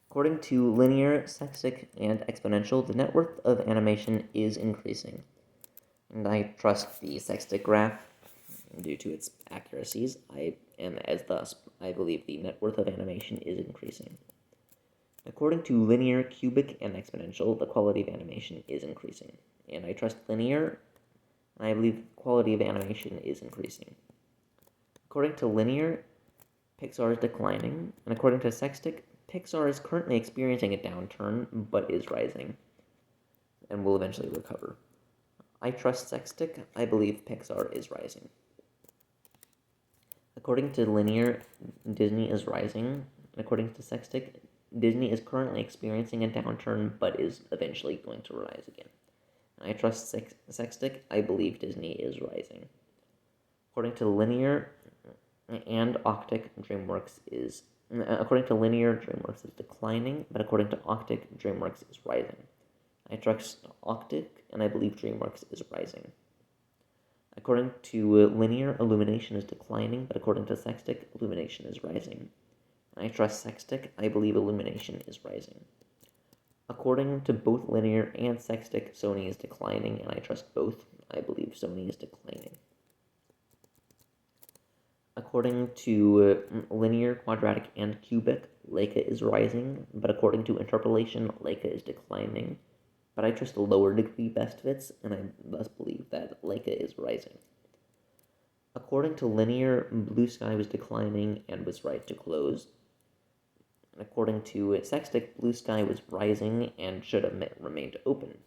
According to linear, sextic, and exponential, the net worth of animation is increasing. And I trust the sextic graph due to its accuracies. I believe the net worth of animation is increasing. According to linear, cubic, and exponential, the quality of animation is increasing. And I trust linear, and I believe the quality of animation is increasing. According to linear, Pixar is declining, and according to sextic, Pixar is currently experiencing a downturn, but is rising, and will eventually recover. I trust sextic, I believe Pixar is rising. According to linear, Disney is rising, and according to sextic, Disney is currently experiencing a downturn, but is eventually going to rise again. I trust sextic, I believe Disney is rising. According to linear and octic, DreamWorks is declining, but according to octic, DreamWorks is rising. I trust octic, and I believe DreamWorks is rising. According to linear, Illumination is declining, but according to sextic, Illumination is rising. I trust sextic, I believe Illumination is rising. According to both linear and sextic, Sony is declining, and I trust both. I believe Sony is declining. According to linear, quadratic, and cubic, LAIKA is rising, but according to interpolation, LAIKA is declining. But I trust the lower degree best fits, and I thus believe that LAIKA is rising. According to linear, Blue Sky was declining and was right to close. According to sextic, Blue Sky was rising and should have remained open.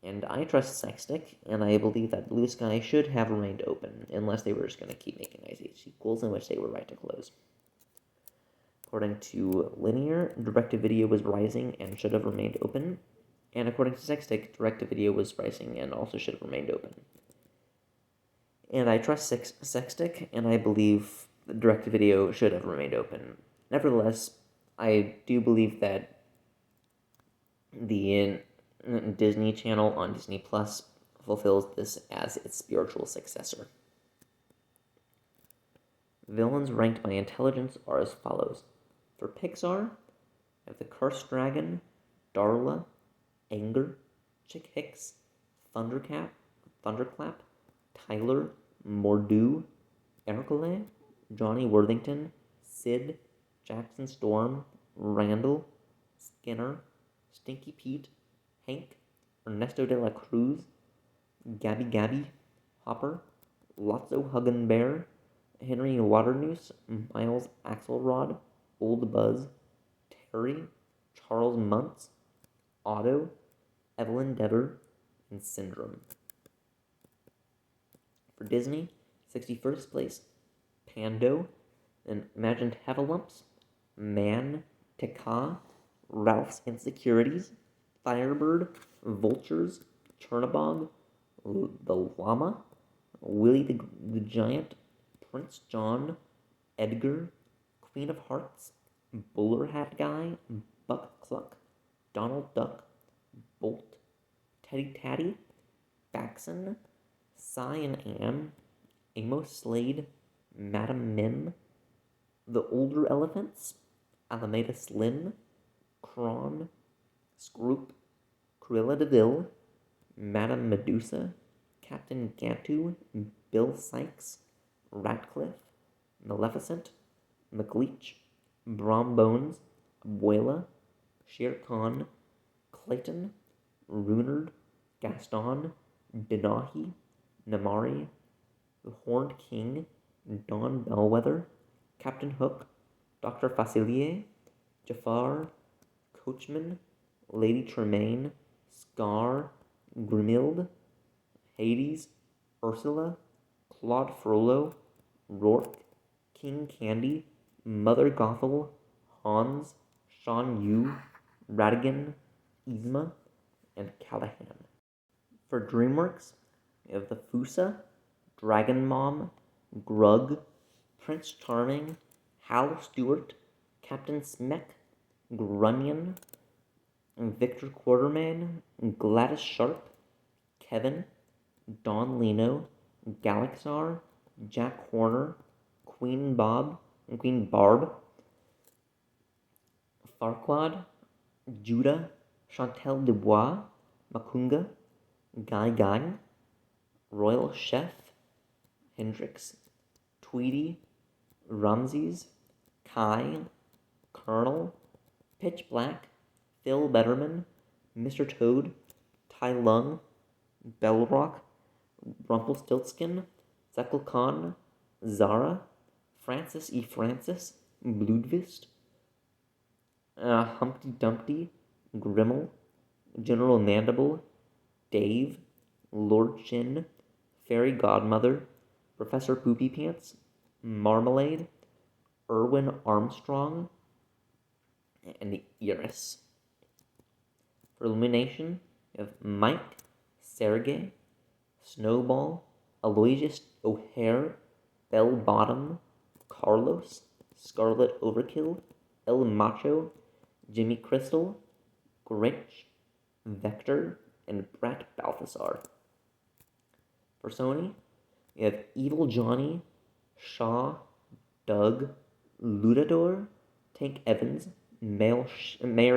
And I trust sextic, and I believe that Blue Sky should have remained open, unless they were just going to keep making ICH sequels in which they were right to close. According to linear, direct-to-video was rising and should have remained open. And according to sextic, direct-to-video was rising and also should have remained open. And I trust sextic, and I believe direct-to-video should have remained open. Nevertheless, I do believe that the Disney Channel on Disney Plus fulfills this as its spiritual successor. Villains ranked by intelligence are as follows. For Pixar, we have the Cursed Dragon, Darla, Anger, Chick Hicks, Thunderclap, Tyler, Mordu, Ercole, Johnny Worthington, Sid, Jackson Storm, Randall, Skinner, Stinky Pete, Hank, Ernesto de la Cruz, Gabby, Hopper, Lotso Huggin Bear, Henry Waternoose, Miles Axelrod, Old Buzz, Terry, Charles Muntz, Otto, Evelyn Dever, and Syndrome. For Disney, 61st place, Pando, and Imagined Heffalumps, Man, Taka, Ralph's Insecurities, Firebird, Vultures, Chernabog, the Llama, Willie the Giant, Prince John, Edgar, Queen of Hearts, Bowler Hat Guy, Buck Cluck, Donald Duck, Bolt, Teddy Tatty, Baxon, Cy and Ann, Amos Slade, Madam Mim, The Older Elephants, Alameda Slim, Kron, Scroop, Cruella de Vil, Madame Medusa, Captain Gantu, Bill Sykes, Ratcliffe, Maleficent, McLeach, Brom Bones, Abuela, Shere Khan, Clayton, Runard, Gaston, Denahi, Namari, the Horned King, Don Bellwether, Captain Hook, Dr. Facilier, Jafar, Coachman, Lady Tremaine, Scar, Grimilde, Hades, Ursula, Claude Frollo, Rourke, King Candy, Mother Gothel, Hans, Sean Yu, Radigan, Yzma, and Callahan. For DreamWorks, we have the Fusa, Dragon Mom, Grug, Prince Charming, Hal Stewart, Captain Smeck, Grunion, Victor Quartermain, Gladys Sharp, Kevin, Don Leno, Galaxar, Jack Horner, Queen Barb, Farquaad, Judah, Chantel Dubois, Makunga, Guy, Royal Chef, Hendrix, Tweety, Ramses, Kai, Colonel, Pitch Black, Phil Betterman, Mr. Toad, Tai Lung, Bellrock, Rumpelstiltskin, Zekel Khan, Zara, Francis E. Francis, Bludvist, Humpty Dumpty, Grimmel, General Mandible, Dave, Lord Chin, Fairy Godmother, Professor Poopy Pants, Marmalade, Erwin Armstrong, and Iris. For Illumination, we have Mike, Sergey, Snowball, Aloysius O'Hare, Bell Bottom, Carlos, Scarlet Overkill, El Macho, Jimmy Crystal, Grinch, Vector, and Brat Balthazar. For Sony, we have Evil Johnny, Shaw, Doug, Ludador, Tank Evans, Mayor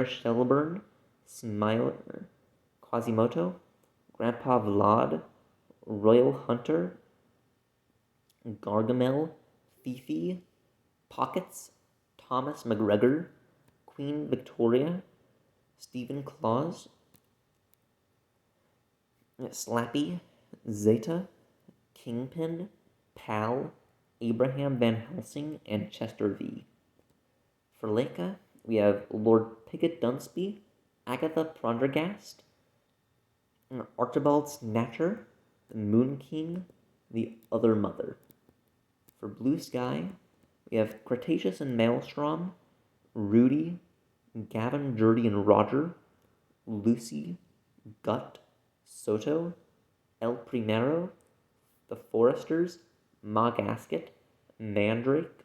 Shelburne, Smiler, Quasimodo, Grandpa Vlad, Royal Hunter, Gargamel, Fifi, Pockets, Thomas McGregor, Queen Victoria, Stephen Claus, Slappy, Zeta, Kingpin, Pal, Abraham Van Helsing, and Chester V. For LAIKA, we have Lord Piggott Dunsby, Agatha Prendergast, Archibald Snatcher, the Moon King, the Other Mother. For Blue Sky, we have Cretaceous and Maelstrom, Rudy, Gavin, Gertie, and Roger, Lucy, Gut, Soto, El Primero, The Foresters, Ma Gasket, Mandrake,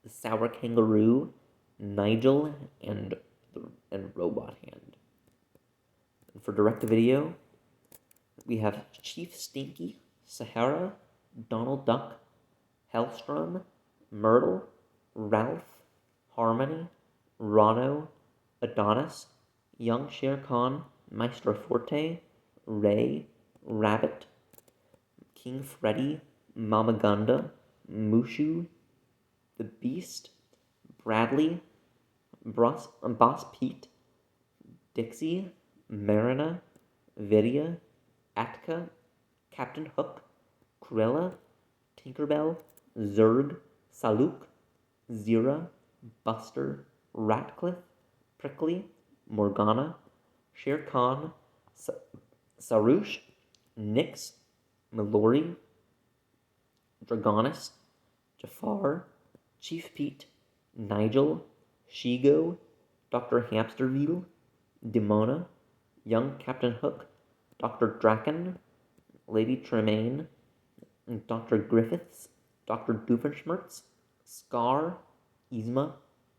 the Sour Kangaroo, Nigel, and Robot Hand. And for direct-to-video, we have Chief Stinky, Sahara, Donald Duck, Hellstrom, Myrtle, Ralph, Harmony, Rono, Adonis, Young Shere Khan, Maestro Forte, Ray, Rabbit, King Freddy, Mama Gunda, Mushu, The Beast, Bradley, Boss Pete, Dixie, Marina, Vidya, Atka, Captain Hook, Cruella, Tinkerbell, Zurg, Saluk, Zira, Buster, Ratcliffe, Prickly, Morgana, Shere Khan, Sarush, Nyx, Mallory, Dragonis, Jafar, Chief Pete, Nigel, Shigo, Dr. Hamsterville, Demona, Young Captain Hook, Dr. Draken, Lady Tremaine, Dr. Griffiths, Dr. Doofenshmirtz, Scar, Yzma,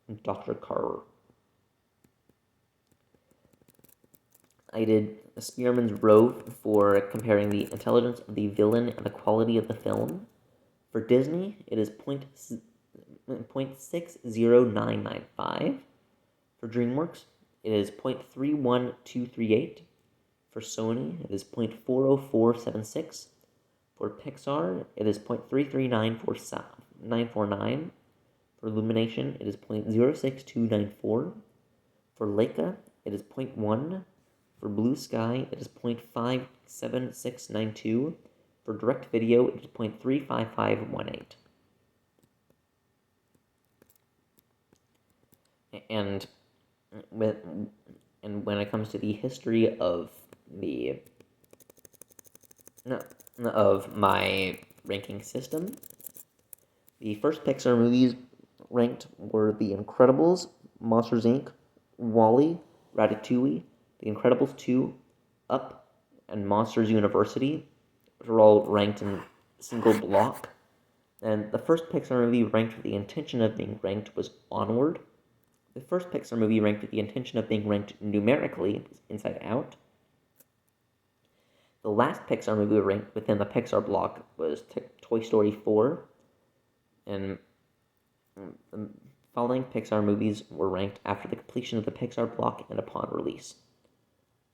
and Dr. Carver. I did Spearman's Rove for comparing the intelligence of the villain and the quality of the film. For Disney, it is 0.60995. For DreamWorks, it is 0.31238. For Sony, it is 0.40476. For Pixar, it is 0.339449. For Illumination, it is 0.06294. For LAIKA, it is 0.1. For Blue Sky, it is 0.57692. For Direct Video, it is 0.35518. And when it comes to the history of my ranking system, the first Pixar movies ranked were The Incredibles, Monsters Inc., WALL-E, Ratatouille, The Incredibles 2, Up, and Monsters University, which were all ranked in a single block. And the first Pixar movie ranked with the intention of being ranked was Onward. The first Pixar movie ranked with the intention of being ranked numerically was Inside Out. The last Pixar movie ranked within the Pixar block was Toy Story 4. And the following Pixar movies were ranked after the completion of the Pixar block and upon release.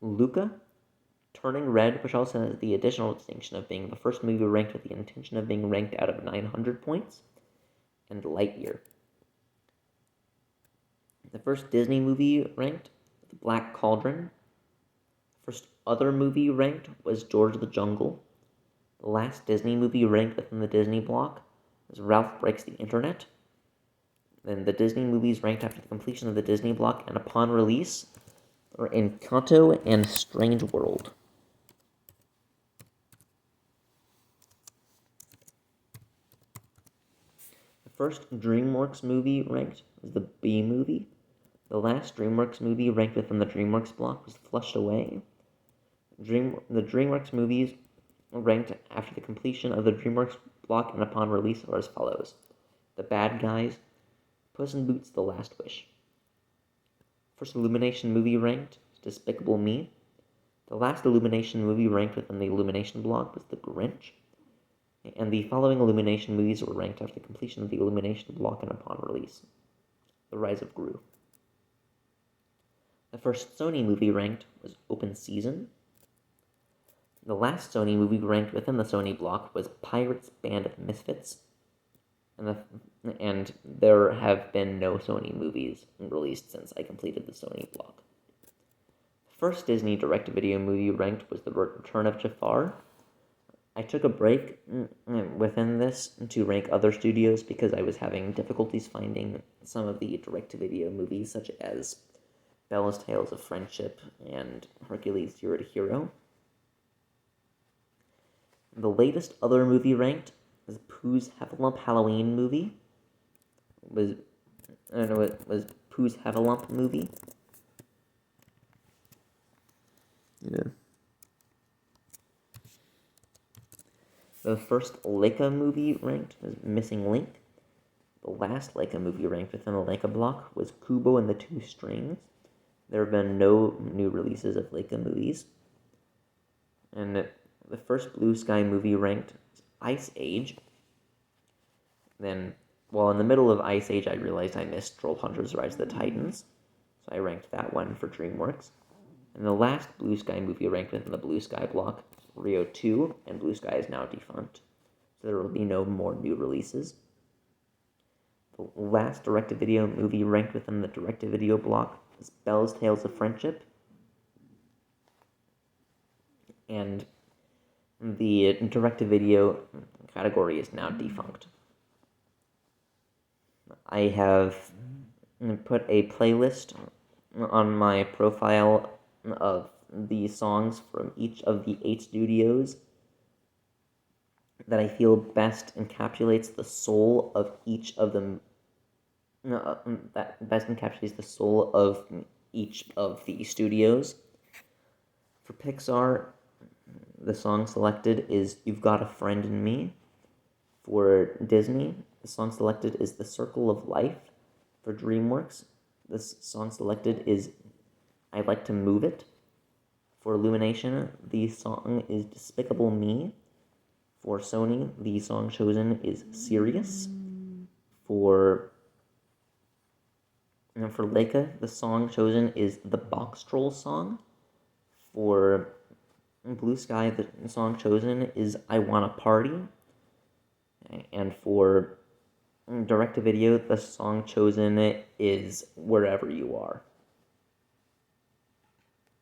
Luca, Turning Red, which also has the additional distinction of being the first movie ranked with the intention of being ranked out of 900 points, and Lightyear. The first Disney movie ranked, The Black Cauldron. The first other movie ranked was George of the Jungle. The last Disney movie ranked within the Disney block was Ralph Breaks the Internet. Then the Disney movies ranked after the completion of the Disney block and upon release are Encanto and Strange World. The first DreamWorks movie ranked was the B movie. The last DreamWorks movie ranked within the DreamWorks block was Flushed Away. The DreamWorks movies ranked after the completion of the DreamWorks block and upon release are as follows: The Bad Guys, Puss in Boots: The Last Wish. First Illumination movie ranked was Despicable Me. The last Illumination movie ranked within the Illumination block was The Grinch. And the following Illumination movies were ranked after the completion of the Illumination block and upon release: The Rise of Gru. The first Sony movie ranked was Open Season. The last Sony movie ranked within the Sony block was Pirates Band of Misfits. And there have been no Sony movies released since I completed the Sony block. The first Disney direct-to-video movie ranked was The Return of Jafar. I took a break within this to rank other studios because I was having difficulties finding some of the direct-to-video movies, such as Bella's Tales of Friendship and Hercules: Zero to Hero. The latest other movie ranked was Pooh's Heffalump Halloween movie. It was Pooh's Heffalump movie. Yeah. The first LAIKA movie ranked was Missing Link. The last LAIKA movie ranked within the LAIKA block was Kubo and the Two Strings. There have been no new releases of LAIKA movies. And the first Blue Sky movie ranked was Ice Age. Then, while in the middle of Ice Age, I realized I missed Troll Hunters: Rise of the Titans, so I ranked that one for DreamWorks. And the last Blue Sky movie ranked within the Blue Sky block was Rio 2, and Blue Sky is now defunct, so there will be no more new releases. The last direct-to-video movie ranked within the direct-to-video block is Bella's Tales of Friendship, and the direct-to-video category is now defunct. I have put a playlist on my profile of the songs from each of the 8 studios that I feel best encapsulates the soul of each of them. That best encapsulates the soul of each of the studios. For Pixar, the song selected is You've Got a Friend in Me. For Disney, the song selected is The Circle of Life. For DreamWorks, this song selected is I Like to Move It. For Illumination, the song is Despicable Me. For Sony, the song chosen is Serious. For LAIKA, the song chosen is the Box Troll song. For Blue Sky, the song chosen is I Wanna Party. And for direct-to-video, the song chosen is Wherever You Are.